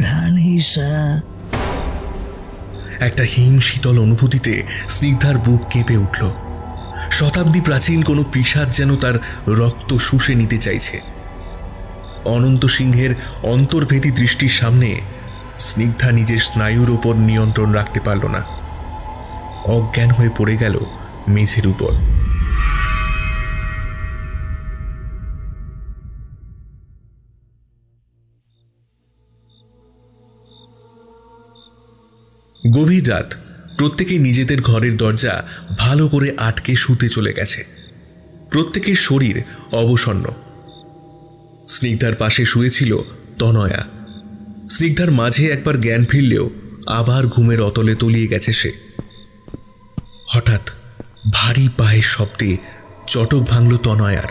রানিসা। একটা হিম শীতল অনুভূতিতে স্নিগ্ধার বুক কেঁপে উঠল। শতাব্দী প্রাচীন কোনো পিশাচ যেন তার রক্ত শুষে নিতে চাইছে। অনন্ত সিংহের অন্তর্ভেদী দৃষ্টির সামনে স্নিগ্ধা নিজের স্নায়ুর ওপর নিয়ন্ত্রণ রাখতে পারল না। অজ্ঞান হয়ে পড়ে গেল মেঝের উপর। গভীর রাত। প্রত্যেকেই নিজেদের ঘরের দরজা ভালো করে আটকে শুতে চলে গেছে। প্রত্যেকের শরীর অবসন্ন। স্নিগ্ধার পাশে শুয়েছিল তনয়া। স্নিগ্ধার মাঝে একবার জ্ঞান ফিরলেও আবার ঘুমের অতলে তলিয়ে গেছে সে। হঠাৎ ভারী পায়ের শব্দে চটক ভাঙল তনয়ার।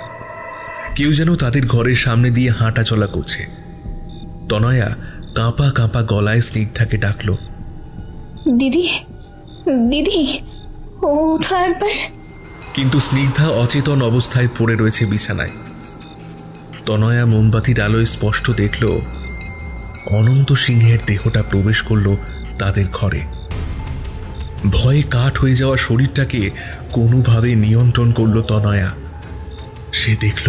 কেউ যেন তাদের ঘরের সামনে দিয়ে হাঁটা চলা করছে। তনয়া কাঁপা কাঁপা গলায় স্নিগ্ধাকে ডাকল, দিদি, দিদি, ওঠো একবার। কিন্তু স্নিগ্ধা অচেতন অবস্থায় পড়ে রয়েছে বিছানায়। তনয়া মোমবাতির আলোয় স্পষ্ট দেখল অনন্ত সিংহের দেহটা প্রবেশ করল তাদের ঘরে। ভয়ে কাঠ হয়ে যাওয়া শরীরটাকে কোনোভাবে নিয়ন্ত্রণ করল তনয়া। সে দেখল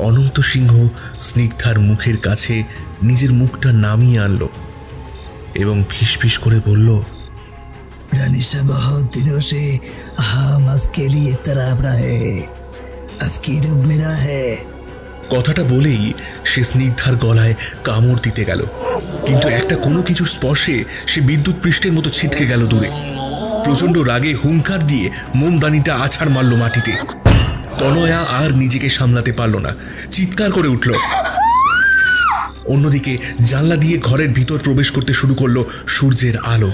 অনন্ত সিংহ স্নিগ্ধার মুখের কাছে নিজের মুখটা নামিয়ে আনল এবং ফিসফিস করে বলল, रानिसा बहुत दिनों से हम आपके लिए तड़प रहे हैं, आपकी रूप मेरा है। কথাটা বলেই সে স্নিগ্ধার গলায় কামড় দিতে গেল, কিন্তু একটা কোনো কিছুর স্পর্শে সে বিদ্যুৎ পৃষ্ঠের মতো ছিটকে গেল দূরে। প্রচন্ড রাগে হুঙ্কার দিয়ে মোমদানিটা আছাড় মারল মাটিতে। তনয়া আর নিজেকে সামলাতে পারল না, চিৎকার করে উঠল। অন্যদিকে জানলা দিয়ে ঘরের ভিতর প্রবেশ করতে শুরু করলো সূর্যের আলো।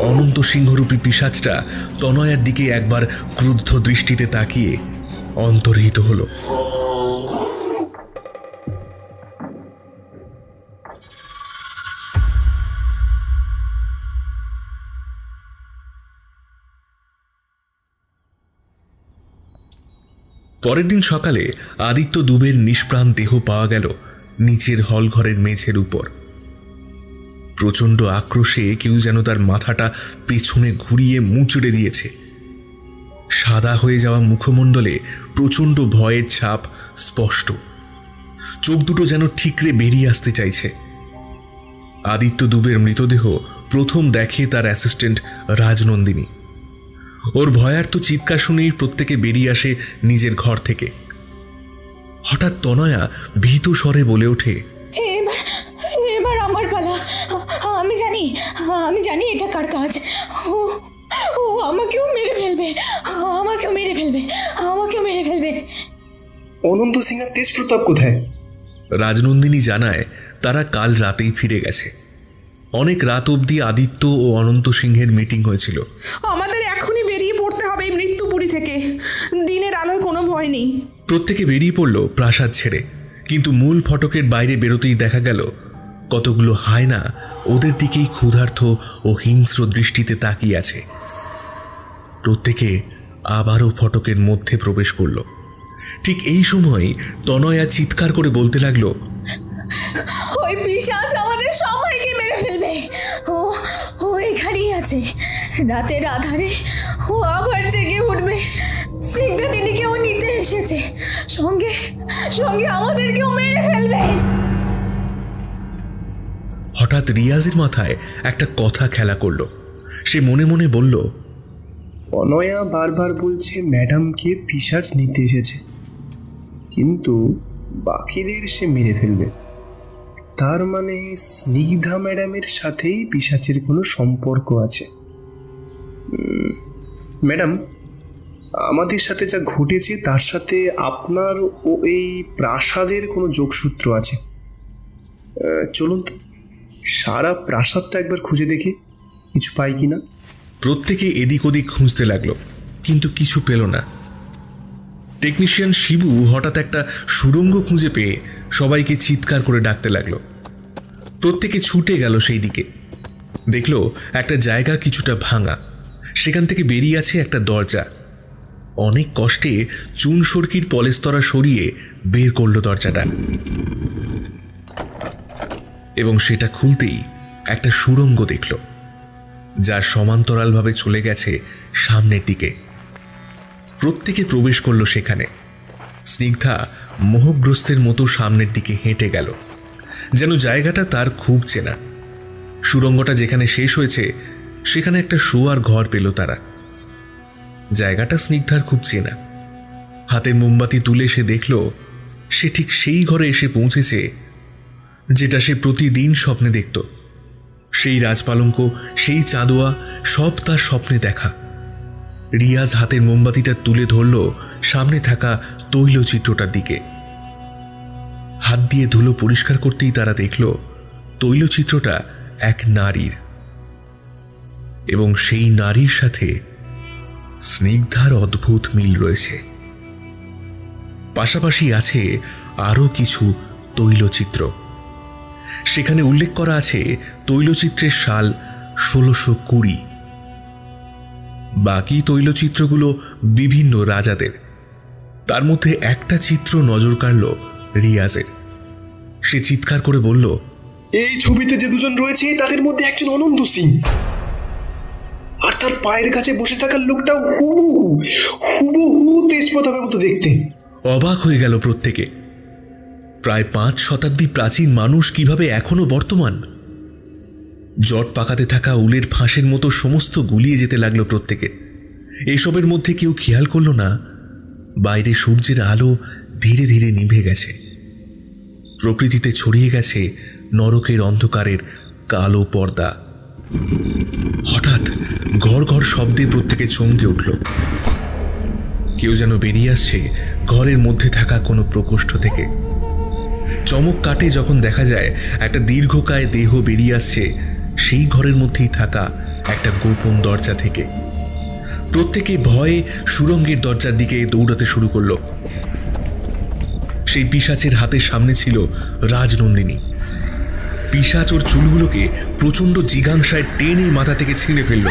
অনন্ত সিংহরূপী পিশাচটা তনয়ার দিকে একবার ক্রুদ্ধ দৃষ্টিতে তাকিয়ে অন্তর্হিত হলো। পরের দিন সকালে আদিত্য দুবের নিষ্প্রাণ দেহ পাওয়া গেল নিচের হলঘরের মেঝের উপর। প্রচণ্ড আক্রোশে কেউ যেন তার মাথাটা পেছনে ঘুরিয়ে মুচড়ে দিয়েছে। সাদা হয়ে যাওয়া মুখমণ্ডলে প্রচণ্ড ভয়ের ছাপ স্পষ্ট। চোখ দুটো যেন ঠিকরে বেরিয়ে আসতে চাইছে। আদিত্য দুবের মৃতদেহ প্রথম দেখে তার অ্যাসিস্ট্যান্ট রাজনন্দিনী। ওর ভয়ার্ত চিৎকার শুনেই প্রত্যেকে বেরিয়ে আসে নিজের ঘর থেকে। হঠাৎ তনয়া ভীত স্বরে বলে ওঠে, এবার আমার পালা। আমি জানি এটা কার কাজ। ও আমাকেও মেরে ফেলবে। অনন্ত সিং আর তেজ প্রতাপ কোথায়? রাজনন্দিনী জানায় তারা কাল রাতেই ফিরে গেছে। অনেক রাত অবধি আদিত্য ও অনন্ত সিংহের মিটিং হয়েছিল। আমাদের এখনই বেরিয়ে পড়তে হবে এই মৃত্যুপুরী থেকে। দিনের আলোয় কোনো ভয় নেই। প্রত্যেকে বেরিয়ে পড়ল প্রাসাদ ছেড়ে, কিন্তু মূল ফটকের বাইরে বেরোতেই দেখা গেল কতগুলো হায়না ওদের দিকেই ক্ষুধার্ত ও হিংস্র দৃষ্টিতে তাকিয়ে আছে। প্রত্যেকে আবারও ফটকের মধ্যে প্রবেশ করল। ঠিক এই সময় তনয়া চিৎকার করে বলতে লাগলো, ওই পিশাচ আমাদের সবাইকে মেরে ফেলবে। ও এখানেই আছে। রাতের আধারে ও আবার জেগে উঠবে। স্নিগ্ধা দিদিকেও নিতে এসেছে, সঙ্গে আমাদেরকেও মেরে ফেলবে। হঠাৎ রিয়াজের মাথায় একটা কথা খেলা করলো। সে মনে মনে বলল, অনয়া বারবার বলছে ম্যাডামকে পিশাচ নিতে এসেছে, কিন্তু বাকিদের সে মেরে ফেলবে। তার মানে স্নিগ্ধা ম্যাডামের সাথেই পিশাচের কোনো সম্পর্ক আছে। ম্যাডাম, আমাদের সাথে যা ঘটেছে তার সাথে আপনার ও এই প্রাসাদের কোনো যোগসূত্র আছে। চলুন তো সারা প্রাসাদটা একবার খুঁজে দেখি কিছু পাই কিনা। প্রত্যেকে এদিক ওদিক খুঁজতে লাগলো, কিন্তু কিছু পেল না। টেকনিশিয়ান শিবু হঠাৎ একটা সুড়ঙ্গ খুঁজে পেয়ে সবাইকে চিৎকার করে ডাকতে লাগলো। প্রত্যেকে ছুটে গেল সেই দিকে। দেখলো একটা জায়গা কিছুটা ভাঙা, সেখান থেকে বেরিয়ে আছে একটা দরজা। অনেক কষ্টে চুন সরকির পলেস্তরা সরিয়ে বের করলো দরজাটা, এবং সেটা খুলতেই একটা সুড়ঙ্গ দেখল, যা সমান্তরালভাবে চলে গেছে সামনের দিকে। প্রত্যেকে প্রবেশ করলো সেখানে। স্নিগ্ধা মোহগ্রস্তের মতো সামনের দিকে হেঁটে গেল, যেন জায়গাটা তার খুব চেনা। সুড়ঙ্গটা যেখানে শেষ হয়েছে সেখানে একটা শোয়ার ঘর পেল তারা। জায়গাটা স্নিগ্ধার খুব চেনা। হাতে মোমবাতি তুলে সে দেখল সে ঠিক সেই ঘরে এসে পৌঁছেছে যেটা সে প্রতিদিন স্বপ্নে দেখত। সেই রাজপালঙ্ক, সেই চাঁদোয়া, সব তার স্বপ্নে দেখা। রিয়াজ হাতের মোমবাতিটা তুলে ধরল সামনে থাকা তৈলচিত্রটার দিকে। হাত দিয়ে ধুলো পরিষ্কার করতেই তারা দেখল তৈলচিত্রটা এক নারীর, এবং সেই নারীর সাথে স্নিগ্ধার অদ্ভুত মিল রয়েছে। পাশাপাশি আছে আরও কিছু তৈলচিত্র। সেখানে উল্লেখ করা আছে তৈলচিত্রের সাল 1620। বাকি তৈলচিত্রগুলো বিভিন্ন রাজাদের। তার মধ্যে একটা চিত্র নজর কাড়ল রিয়াজের। সে চিৎকার করে বলল, এই ছবিতে যে দুজন রয়েছে তাদের মধ্যে একজন অনন্ত সিং, আর তার পায়ের কাছে বসে থাকার লোকটা হুবহু তেজপ্রতাপের মতো দেখতে। অবাক হয়ে গেল প্রত্যেকে। প্রায় 5 শতাব্দী প্রাচীন মানুষ কিভাবে এখনো বর্তমান? জট পাকাতে থাকা উলের ফাঁসের মতো সমস্ত গুলিয়ে যেতে লাগলো প্রত্যেকে। এসবের মধ্যে কেউ খেয়াল করল না বাইরে সূর্যের আলো ধীরে ধীরে নিভে গেছে। প্রকৃতিতে ছড়িয়ে গেছে নরকের অন্ধকারের কালো পর্দা। হঠাৎ ঘর ঘর শব্দে প্রত্যেকে চমকে উঠল। কেউ যেন বেরিয়ে আসছে ঘরের মধ্যে থাকা কোনো প্রকোষ্ঠ থেকে। চমক কাটে যখন দেখা যায় একটা দীর্ঘকায় দেহ বেরিয়ে আসছে সেই ঘরের মধ্যেই থাকা একটা গোপন দরজা থেকে। প্রত্যেকে ভয়ে সুড়ঙ্গের দরজার দিকে দৌড়াতে শুরু করল। সেই পিশাচের হাতের সামনে ছিল রাজনন্দিনী। পিশাচ ওর চুলগুলোকে প্রচন্ড জিঘাংসায় টেনে মাথা থেকে ছিঁড়ে ফেলল।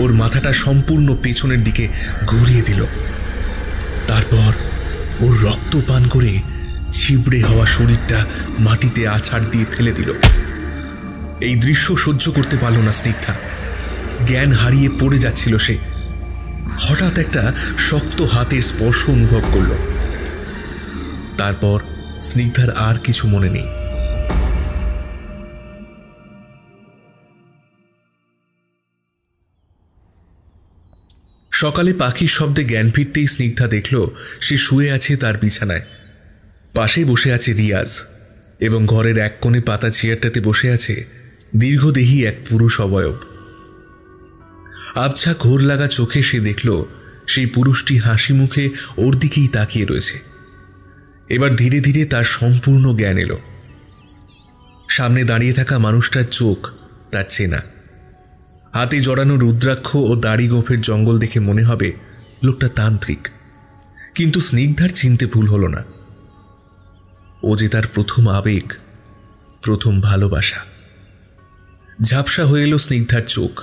ওর মাথাটা সম্পূর্ণ পেছনের দিকে ঘুরিয়ে দিল। তারপর ওর রক্ত পান করে ছিবড়ে হওয়া শরীরটা মাটিতে আছাড় দিয়ে ফেলে দিল। এই দৃশ্য সহ্য করতে পারল না স্নিগ্ধা। জ্ঞান হারিয়ে পড়ে যাচ্ছিল সে। হঠাৎ একটা শক্ত হাতের স্পর্শ অনুভব করল। তারপর স্নিগ্ধার আর কিছু মনে নেই। সকালে পাখির শব্দে জ্ঞান ফিরতেই স্নিগ্ধা দেখল সে শুয়ে আছে তার বিছানায়। পাশে বসে আছে রিয়াজ, এবং ঘরের এক কোণে পাতা চেয়ারটাতে বসে আছে দীর্ঘদেহী এক পুরুষ অবয়ব। আবছা ঘোর লাগা চোখে সে দেখল সেই পুরুষটি হাসি মুখে ওর দিকেই তাকিয়ে রয়েছে। এবার ধীরে ধীরে তার সম্পূর্ণ জ্ঞান এলো। সামনে দাঁড়িয়ে থাকা মানুষটার চোখ তার চেনা। হাতে জড়ানো রুদ্রাক্ষ ও দাড়ি গোঁফের জঙ্গল দেখে মনে হবে লোকটা তান্ত্রিক। কিন্তু স্নিগ্ধার চিনতে ভুল হলো না। ও যে তার প্রথম আবেগ, প্রথম ভালোবাসা। ঝাপসা হয়ে এলো স্নিগ্ধার চোখ।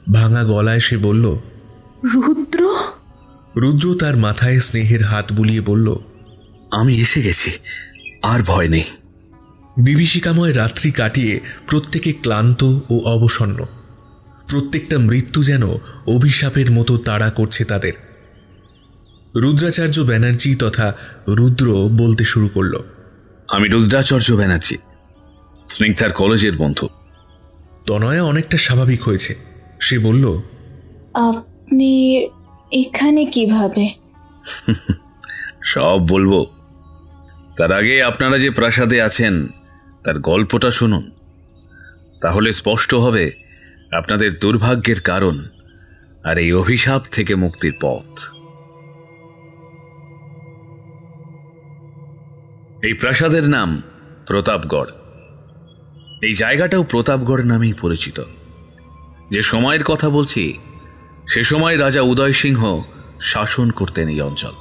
ভাঙা গলায় সে বলল, রুদ্র। রুদ্র তার মাথায় স্নেহের হাত বুলিয়ে বলল, আমি এসে গেছি, আর ভয় নেই। বিভীষিকাময় রাত্রি কাটিয়ে প্রত্যেকে ক্লান্ত ও অবসন্ন। প্রত্যেকটা মৃত্যু যেন অভিশাপের মতো তাড়া করছে তাদের। রুদ্রাচার্য ব্যানার্জি তথা রুদ্র বলতে শুরু করল, আমি রুদ্রাচার্য ব্যানার্জি, স্নিগ্ধার কলেজের বন্ধু। তনয়া অনেকটা স্বাভাবিক হয়েছে। সে বলল, আপনি এখানে কিভাবে? সব বলবো, তার আগে আপনারা যে প্রাসাদে আছেন তার গল্পটা শুনুন, তাহলে স্পষ্ট হবে আপনাদের দুর্ভাগ্যের কারণ আর এই অভিশাপ থেকে মুক্তির পথ। এই প্রাসাদের নাম প্রতাপগড়। এই জায়গাটাও প্রতাপগড় নামেই পরিচিত। যে সময়ের কথা বলছি সে সময় রাজা উদয় সিংহ শাসন করতেন এই অঞ্চল।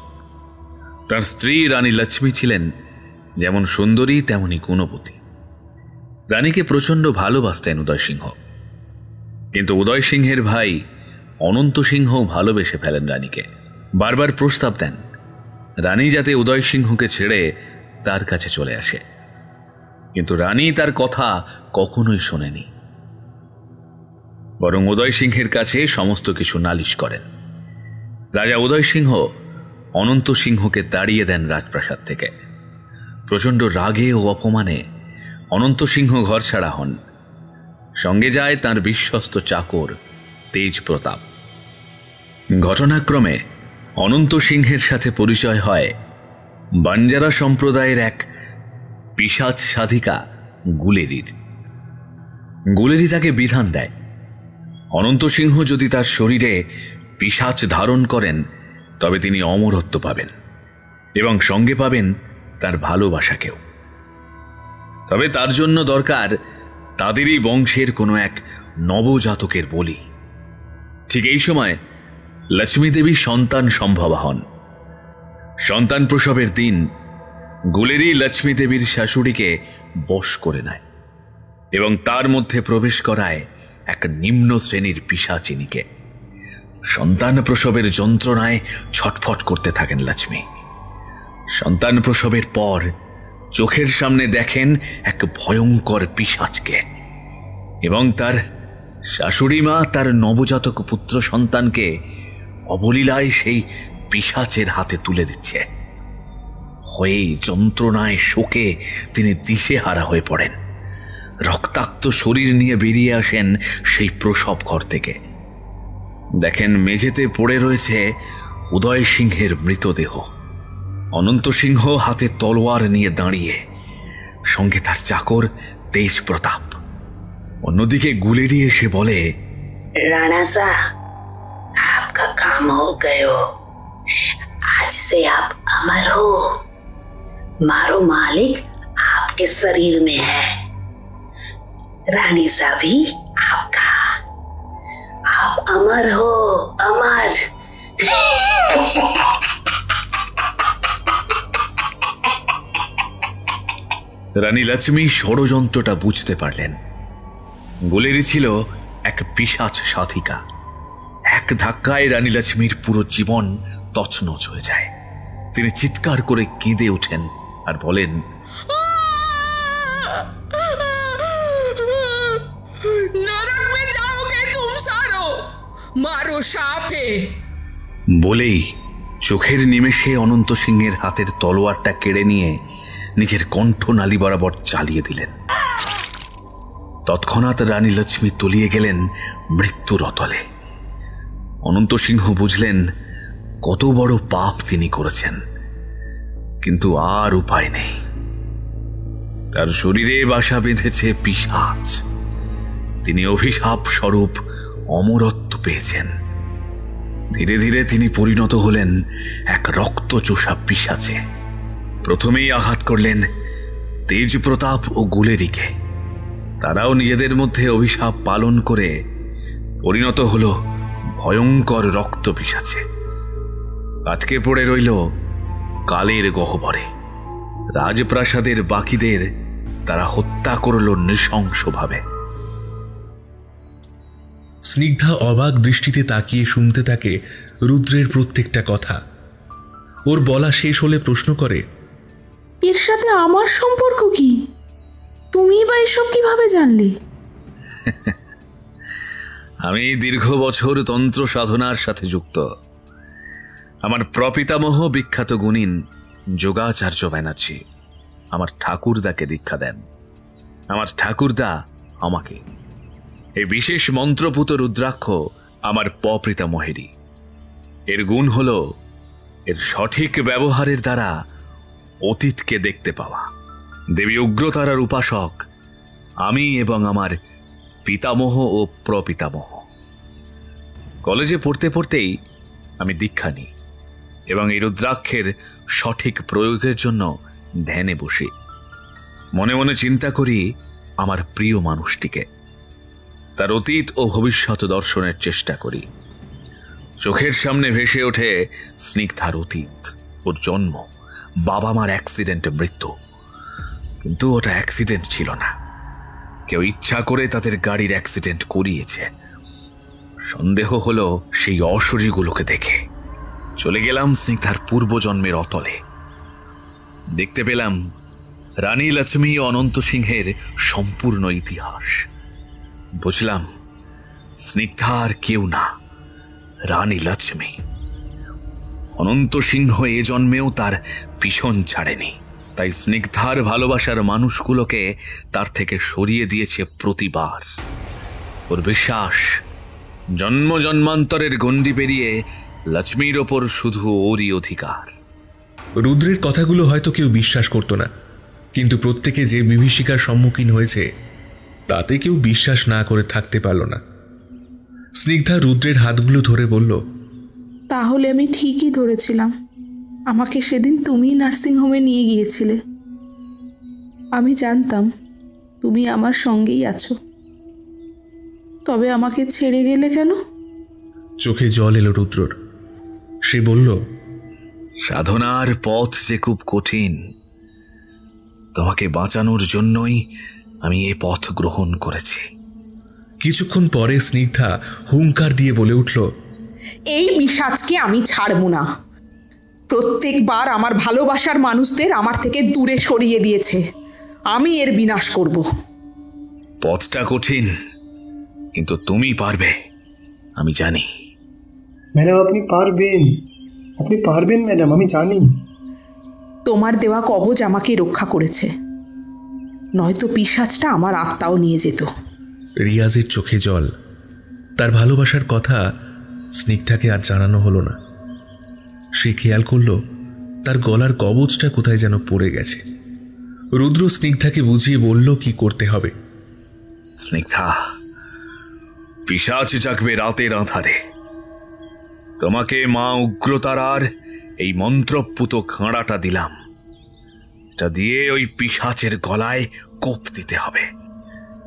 তার স্ত্রী রানী লক্ষ্মী ছিলেন যেমন সুন্দরী তেমনি গুণবতী। রানীকে প্রচণ্ড ভালোবাসতেন উদয় সিংহ, কিন্তু উদয় সিংহের ভাই অনন্ত সিংহ ভালোবেসে ফেলেন রানীকে। বারবার প্রস্তাব দেন রানী যাতে উদয় সিংহকে ছেড়ে তার কাছে চলে আসে, কিন্তু রানী তার কথা কখনোই শোনেনি। বরং উদয় সিংহের কাছে সমস্ত কিছু নালিশ করেন। রাজা উদয় সিংহ অনন্ত সিংহকে তাড়িয়ে দেন রাজপ্রাসাদ থেকে। প্রচণ্ড রাগে ও অপমানে অনন্ত সিংহ ঘর ছাড়া হন। সঙ্গে যায় তার বিশ্বস্ত চাকর তেজ প্রতাপ। ঘটনাক্রমে অনন্ত সিংহের সাথে পরিচয় হয় বাঞ্জারা সম্প্রদায়ের এক পিশাচ সাধিকা গুলেরির। গুলেরি তাকে বিধান দেয়, অনন্ত সিংহ যদি তার শরীরে পিশাচ ধারণ করেন তবে তিনি অমরত্ব পাবেন এবং সঙ্গে পাবেন তার ভালোবাসাকেও। তবে তার জন্য দরকার তাদেরই বংশের কোনো এক নবজাতকের বলি। ঠিক এই সময় লক্ষ্মী দেবী সন্তান সম্ভবা হন। সন্তান প্রসবের দিন গুলেরি লক্ষ্মী দেবীর শাশুড়িকে বশ করে নেয় এবং তার মধ্যে প্রবেশ করায় এক নিম্ন শ্রেণীর পিশাচিনীকে। সন্তান প্রসবের যন্ত্রণায় ছটফট করতে থাকেন লক্ষ্মী। সন্তান প্রসবের পর চোখের সামনে দেখেন এক ভয়ঙ্কর পিশাচকে এবং তার শাশুড়ি মা তার নবজাতক পুত্র সন্তানকে অবলীলায় সেই পিশাচের হাতে তুলে দিচ্ছে। হয়ে যন্ত্রণায় শোকে তিনি দিশেহারা হয়ে পড়েন। রক্তাক্ত শরীর নিয়ে বেরিয়ে আসেন সেই প্রসব ঘর থেকে। দেখেন মেঝেতে পড়ে রয়েছে উদয় সিংহের মৃতদেহ। অনন্ত সিংহ হাতে তলোয়ার নিয়ে দাঁড়িয়ে, সঙ্গে তার চাকর তেজ প্রতাপ। অন্যদিকে গুলেরি এসে বলে, राणा सा आपका काम हो गयो, आज से आप अमर हो। मारो मालिक आपके शरीर में है, रानी सा भी आपका। आप अमर हो, अमर। রানী লক্ষ্মী ষড়যন্ত্রটা বুঝতে পারলেন। গুলেরি ছিল এক পিশাচ সাধিকা। এক ধাক্কায় রানী লক্ষ্মীর পুরো জীবন তছনছ হয়ে যায়। তিনি চিৎকার করে কেঁদে ওঠেন আর বলেন, नरक में जाओगे तुम सारो, मारो शापे। বলেই চোখের নিমেষে অনন্ত সিংহের হাতের তলোয়ারটা কেড়ে নিয়ে নিজের কণ্ঠনালী বরাবর চালিয়ে দিলেন। তৎক্ষণাৎ রানী লক্ষ্মী তলিয়ে গেলেন মৃত্যুর অতলে। অনন্ত সিংহ বুঝলেন কত বড় পাপ তিনি করেছেন, কিন্তু আর উপায় নেই। তার শরীরে বাসা বেঁধেছে পিশাচ। তিনি অভিশাপ স্বরূপ অমরত্ব পেয়েছেন। ধীরে ধীরে তিনি পরিণত হলেন এক রক্তচোষা পিশাচে। প্রথমেই আঘাত করলেন তেজ প্রতাপ ও গুলেরিকে। তারাও নিজেদের মধ্যে অভিশাপ পালন করে পরিণত হল ভয়ঙ্কর রক্ত পিশাচে। আটকে পড়ে রইল কালের গহ্বরে। রাজপ্রাসাদের বাকিদের তারা হত্যা করল নৃশংসভাবে। স্নিগ্ধা অবাক দৃষ্টিতে তাকিয়ে শুনতে থাকে রুদ্রের প্রত্যেকটা কথা। ওর বলা শেষ হলে প্রশ্ন করে, এর সাথে আমার সম্পর্ক কি? তুমি বা এসব কিভাবে জানলে? আমি দীর্ঘ বছর তন্ত্র সাধনার সাথে যুক্ত। আমার প্রপিতামহ বিখ্যাত গুণিন যোগাচার্য ব্যানার্জি আমার ঠাকুরদাকে দীক্ষা দেন। আমার ঠাকুরদা আমাকে। এই বিশেষ মন্ত্রপুত রুদ্রাক্ষ আমার প্রপিতামহেরই। এর গুণ হল এর সঠিক ব্যবহারের দ্বারা অতীতকে দেখতে পাওয়া। দেবী উগ্রতারার উপাসক আমি এবং আমার পিতামহ ও প্রপিতামহ। কলেজে পড়তে পড়তেই আমি দীক্ষা নিই এবং এই রুদ্রাক্ষের সঠিক প্রয়োগের জন্য ধ্যানে বসি। মনে মনে চিন্তা করি আমার প্রিয় মানুষটিকে, তার অতীত ও ভবিষ্যৎ দর্শনের চেষ্টা করি। চোখের সামনে ভেসে ওঠে স্নিগ্ধার অতীত, ওর জন্ম, বাবা মার অ্যাক্সিডেন্টে মৃত্যু। কিন্তু ওটা অ্যাক্সিডেন্ট ছিল না, কেউ ইচ্ছা করে তাদের গাড়ির অ্যাক্সিডেন্ট করিয়েছে। সন্দেহ হলো সেই অশরীরগুলোকে দেখে। চলে গেলাম স্নিগ্ধার পূর্বজন্মের অতলে। দেখতে পেলাম রানী লক্ষ্মী ও অনন্ত সিংহের সম্পূর্ণ ইতিহাস। বুঝলাম স্নিগ্ধা আর কেউ না, রানী লক্ষ্মী। অনন্ত সিংহ এ জন্মেও তার পিছন ছাড়েনি, তাই স্নিগ্ধার ভালোবাসার মানুষগুলোকে তার থেকে সরিয়ে দিয়েছে প্রতিবার। ওর বিশ্বাস জন্ম জন্মান্তরের গণ্ডি পেরিয়ে লক্ষ্মীর ওপর শুধু ওরই অধিকার। রুদ্রের কথাগুলো হয়তো কেউ বিশ্বাস করত না, কিন্তু প্রত্যেকে যে বিভীষিকার সম্মুখীন হয়েছে তাতে কেউ বিশ্বাস না করে থাকতে পারল না। স্নিগ্ধা রুদ্রের হাতগুলো ধরে বলল, তাহলে আমি ঠিকই ধরেছিলাম। আমাকে সেদিন তুমি নার্সিংহোমে নিয়ে গিয়েছিলে। আমি জানতাম তুমি আমার সঙ্গেই আছো। তবে আমাকে ছেড়ে গেলে কেন? চোখে জল এলো রুদ্রর। সে বলল, সাধনার পথ যে খুব কঠিন। তোমাকে বাঁচানোর জন্যই আমি এই পথ গ্রহণ করেছি। কিছুক্ষণ পরে স্নিগ্ধা হুঙ্কার দিয়ে বলে উঠল, এই পিশাচকে আমি ছাড়ব না। প্রত্যেকবার আমার ভালোবাসার মানুষদের আমার থেকে দূরে সরিয়ে দিয়েছে। আমি এর বিনাশ করব। পথটা কঠিন, কিন্তু তুমি পারবে, আমি জানি। ম্যাডাম আপনি পারবেন, আপনি পারবেন ম্যাডাম, আমি জানি। তোমার দেওয়া কবচ আমাকে রক্ষা করেছে, নয়তো পিশাচটা আমার আত্মাও নিয়ে যেত। রিয়াজের চোখে জল। তার ভালোবাসার কথা স্নিগ্ধাকে আর জানানো হলো না। সে খেয়াল করল তার গলার কবচটা কোথায় যেন পড়ে গেছে। রুদ্র স্নিগ্ধাকে বুঝিয়ে বলল কি করতে হবে। স্নিগ্ধা, পিশাচ জাগবে রাতের আঁধারে। তোমাকে মা উগ্রতারার এই মন্ত্রপুত খাঁড়াটা দিলাম। এটা দিয়ে ওই পিশাচের গলায় কোপ দিতে হবে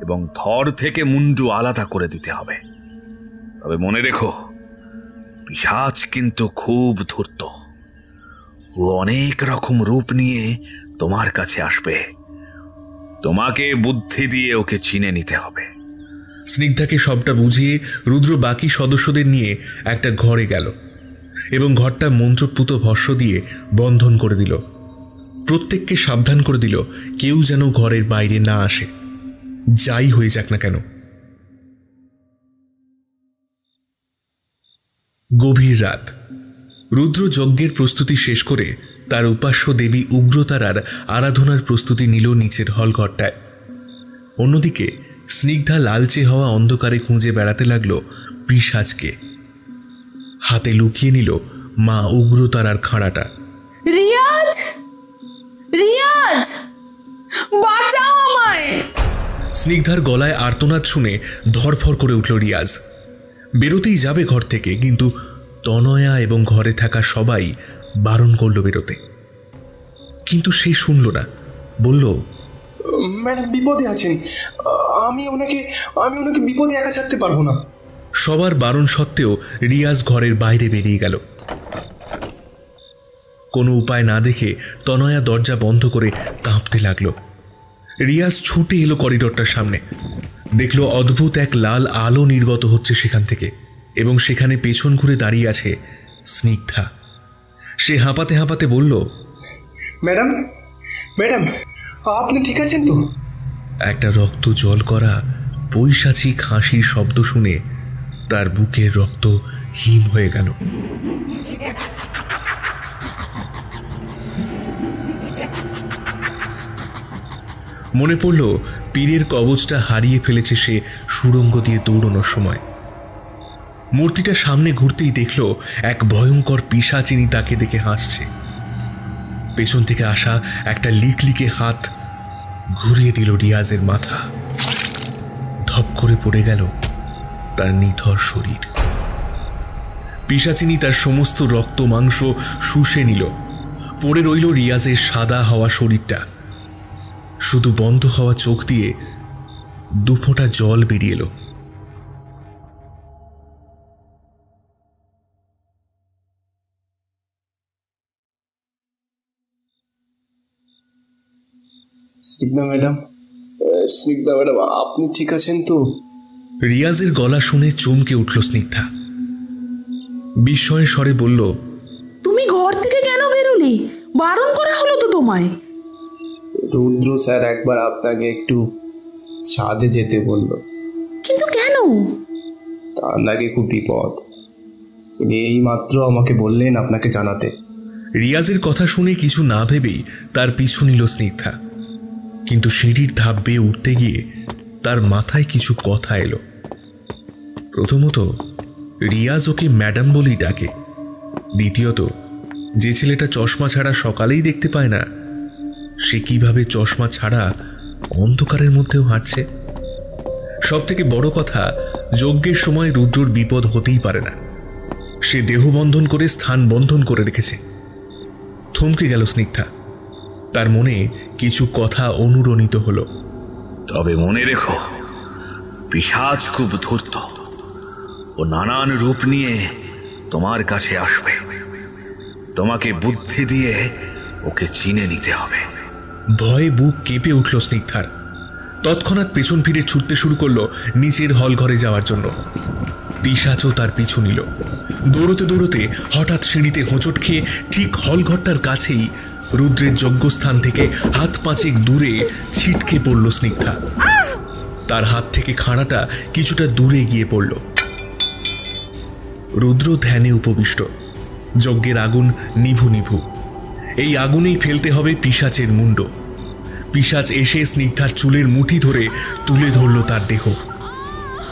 এবং ধর থেকে মুন্ডু আলাদা করে দিতে হবে। তবে মনে রেখো, পিশাচ কিন্তু খুব ধূর্ত। ও অনেক রকম রূপ নিয়ে তোমার কাছে আসবে। তোমাকে বুদ্ধি দিয়ে ওকে চিনে নিতে হবে। স্নিগ্ধাকে সবটা বুঝিয়ে রুদ্র বাকি সদস্যদের নিয়ে একটা ঘরে গেল এবং ঘরটা মন্ত্রপুত ভস্য দিয়ে বন্ধন করে দিল। প্রত্যেককে সাবধান করে দিল কেউ যেন ঘরের বাইরে না আসে, যাই হয়ে যাক না কেন। গভীর রাত। রুদ্র যজ্ঞের প্রস্তুতি শেষ করে তার উপাস্য দেবী উগ্রতারার আরাধনার প্রস্তুতি নিল নিচের হলঘরটায়। অন্যদিকে স্নিগ্ধা লালচে হওয়া অন্ধকারে খুঁজে বেড়াতে লাগল পিশাচকে। হাতে লুকিয়ে নিল মা উগ্রতারার খাঁড়াটা। রিয়াজ, রিয়াজ, বাঁচাও আমায়! স্নিগ্ধার গলায় আর্তনাদ শুনে ধরফর করে উঠল রিয়াজ। বেরোতেই যাবে ঘর থেকে, কিন্তু তনয়া এবং ঘরে থাকা সবাই বারণ করল বেরোতে। কিন্তু সে শুনল না, বলল, ম্যাডাম বিপদে আছেন, আমি ওনাকে বিপদে একা ছাড়তে পারবো না। সবার বারণ সত্ত্বেও রিয়াজ ঘরের বাইরে বেরিয়ে গেল। কোনো উপায় না দেখে তনয়া দরজা বন্ধ করে কাঁপতে লাগলো। রিয়াজ ছুটে এলো করিডোরটার সামনে। দেখল অদ্ভুত এক লাল আলো নির্গত হচ্ছে সেখান থেকে এবং সেখানে পেছন ঘুরে দাঁড়িয়ে আছে স্নিগ্ধা। সে হাঁপাতে হাঁপাতে বলল, ম্যাডাম, ম্যাডাম আপনি ঠিক আছেন তো? একটা রক্ত জল করা পৈশাচিক হাসির শব্দ শুনে তার বুকের রক্ত হিম হয়ে গেল। মনে পড়ল পীরের কবচটা হারিয়ে ফেলেছে সে সুড়ঙ্গ দিয়ে দৌড়ানোর সময়। মূর্তিটা সামনে ঘুরতেই দেখল এক ভয়ঙ্কর পিশাচিনী তাকে দেখে হাসছে। পেছন থেকে আসা একটা লিকলিকে হাত ঘুরিয়ে দিল রিয়াজের মাথা। ধপ করে পড়ে গেল তার নিথর শরীর। পিশাচিনী তার সমস্ত রক্ত মাংস শুষে নিল। পড়ে রইল রিয়াজের সাদা হওয়া শরীরটা। শুধু বন্ধ হওয়া চোখ দিয়ে দুফোঁটা জল বেরিয়ে এলো। স্নিগ্ধা ম্যাডাম, স্নিগ্ধা ম্যাডাম আপনি ঠিক আছেন তো? রিয়াজের গলা শুনে চমকে উঠল স্নিগ্ধা। বিস্ময়ের স্বরে বলল, তুমি ঘর থেকে কেন বেরোলে? বারণ করা হলো তো তোমায়। রুদ্র স্যার একবার আপনাকে একটু ছাদে যেতে বলল। কিন্তু কেন? তার নাকি খুব বিপদ। এই মাত্র আমাকে বললেন আপনাকে জানাতে। রিয়াজের কথা শুনে কিছু না ভেবেই তার পিছু নিল স্নিগ্ধা। কিন্তু সিঁড়ির ধাপ বেয়ে উঠতে গিয়ে তার মাথায় কিছু কথা এলো। প্রথমত, রিয়াজ ওকে ম্যাডাম বলেই ডাকে। দ্বিতীয়ত, যে ছেলেটা চশমা ছাড়া সকালেই দেখতে পায় না, সে কিভাবে চশমা ছাড়া অন্ধকারের মধ্যেও হাঁটছে? সব থেকে বড় কথা, যজ্ঞের সময় রুদ্রর বিপদ হতেই পারে না। সে দেহ বন্ধন করে স্থান বন্ধন করে রেখেছে। থমকে গেল স্নিগ্ধা। তার মনে কিছু কথা অনুরণিত হলো। তবে মনে রেখো, পিশাচ খুব ধূর্ত, ও নানান রূপ নিয়ে তোমার কাছে আসবে। তোমাকে বুদ্ধি দিয়ে ওকে চিনে নিতে হবে। ভয়ে বুক কেঁপে উঠল স্নিগ্ধার। তৎক্ষণাৎ পেছন ফিরে ছুটতে শুরু করলো নিচের হল ঘরে যাওয়ার জন্য। পিশাচও তার পিছু নিল। দৌড়তে দৌড়তে হঠাৎ সিঁড়িতে হোঁচট খেয়ে ঠিক হলঘরটার কাছেই রুদ্রের যজ্ঞস্থান থেকে হাত পাঁচেক দূরে ছিটকে পড়ল স্নিগ্ধা। তার হাত থেকে খাঁড়াটা কিছুটা দূরে গিয়ে পড়ল। রুদ্র ধ্যানে উপবিষ্ট। যজ্ঞের আগুন নিভু নিভু। এই আগুনেই ফেলতে হবে পিশাচের মুন্ড। পিশাচ এসে স্নিগ্ধার চুলের মুঠি ধরে তুলে ধরল তার দেহ।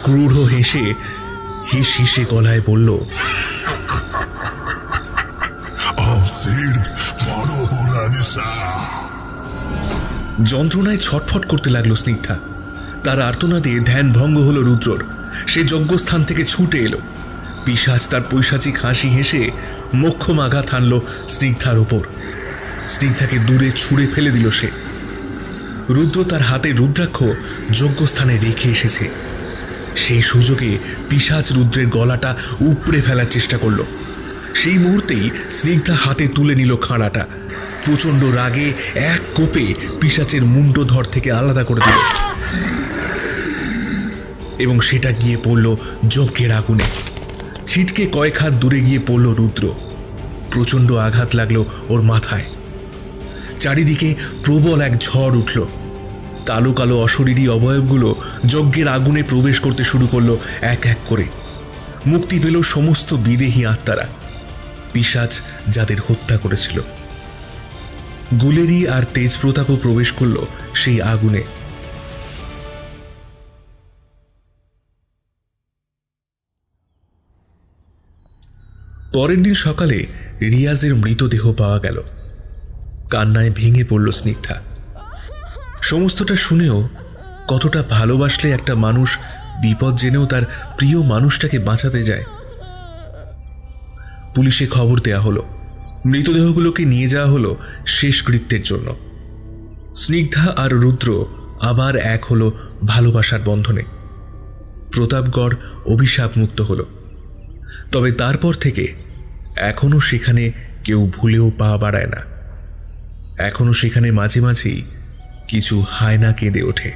ক্রূঢ় হেসে হিস হিসে গলায় বলল, যন্ত্রণায় ছটফট করতে লাগলো স্নিগ্ধা। তার আর্তনাদে ধ্যান ভঙ্গ হলো রুদ্রর। সে যজ্ঞস্থান থেকে ছুটে এলো। পিশাচ তার পৈশাচিক হাসি হেসে মোক্ষম আঘাত হানল স্নিগ্ধার ওপর। স্নিগ্ধাকে দূরে ছুঁড়ে ফেলে দিল সে। রুদ্র তার হাতে রুদ্রাক্ষ যজ্ঞস্থানে রেখে এসেছে। সেই সুযোগে পিশাচ রুদ্রের গলাটা উপড়ে ফেলার চেষ্টা করল। সেই মুহূর্তেই স্নিগ্ধা হাতে তুলে নিল খাঁড়াটা। প্রচণ্ড রাগে এক কোপে পিশাচের মুন্ডধর থেকে আলাদা করে দিল এবং সেটা গিয়ে পড়ল যজ্ঞের আগুনে। ছিটকে কয়েক হাত দূরে গিয়ে পড়ল রুদ্র। প্রচণ্ড আঘাত লাগলো ওর মাথায়। চারিদিকে প্রবল এক ঝড় উঠল। কালো কালো অশরীরী অবয়বগুলো যজ্ঞের আগুনে প্রবেশ করতে শুরু করলো এক এক করে। মুক্তি পেল সমস্ত বিদেহী আত্মারা, পিশাচ যাদের হত্যা করেছিল। গুলেরি আর তেজপ্রতাপও প্রবেশ করল সেই আগুনে। পরের দিন সকালে রিয়াজের মৃতদেহ পাওয়া গেল। কান্নায় ভেঙে পড়ল স্নিগ্ধা। সমস্তটা শুনেও কতটা ভালোবাসলে একটা মানুষ বিপদ জেনেও তার প্রিয় মানুষটাকে বাঁচাতে যায়। পুলিশে খবর দেয়া হলো। মৃতদেহগুলোকে নিয়ে যাওয়া হলো শেষকৃত্যের জন্য। স্নিগ্ধা আর রুদ্র আবার এক হলো ভালোবাসার বন্ধনে। প্রতাপগড় অভিশাপ মুক্ত হলো। তবে তারপর থেকে এখনো সেখানে কেউ ভুলেও পা বাড়ায় না। এখনো সেখানে মাঝে মাঝেই কিছু হায়না কেঁদে ওঠে।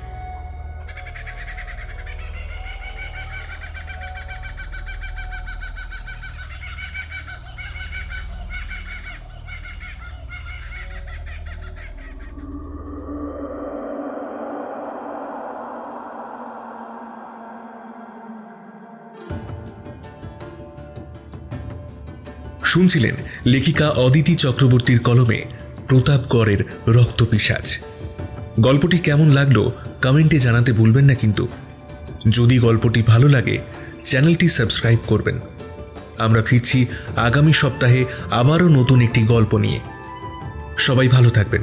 শুনছিলেন লেখিকা অদিতি চক্রবর্তীর কলমে প্রতাপগড়ের রক্তপিশাচ। গল্পটি কেমন লাগলো কমেন্টে জানাতে ভুলবেন না কিন্তু। যদি গল্পটি ভালো লাগে চ্যানেলটি সাবস্ক্রাইব করবেন। আমরা ফিরছি আগামী সপ্তাহে আবারও নতুন একটি গল্প নিয়ে। সবাই ভালো থাকবেন।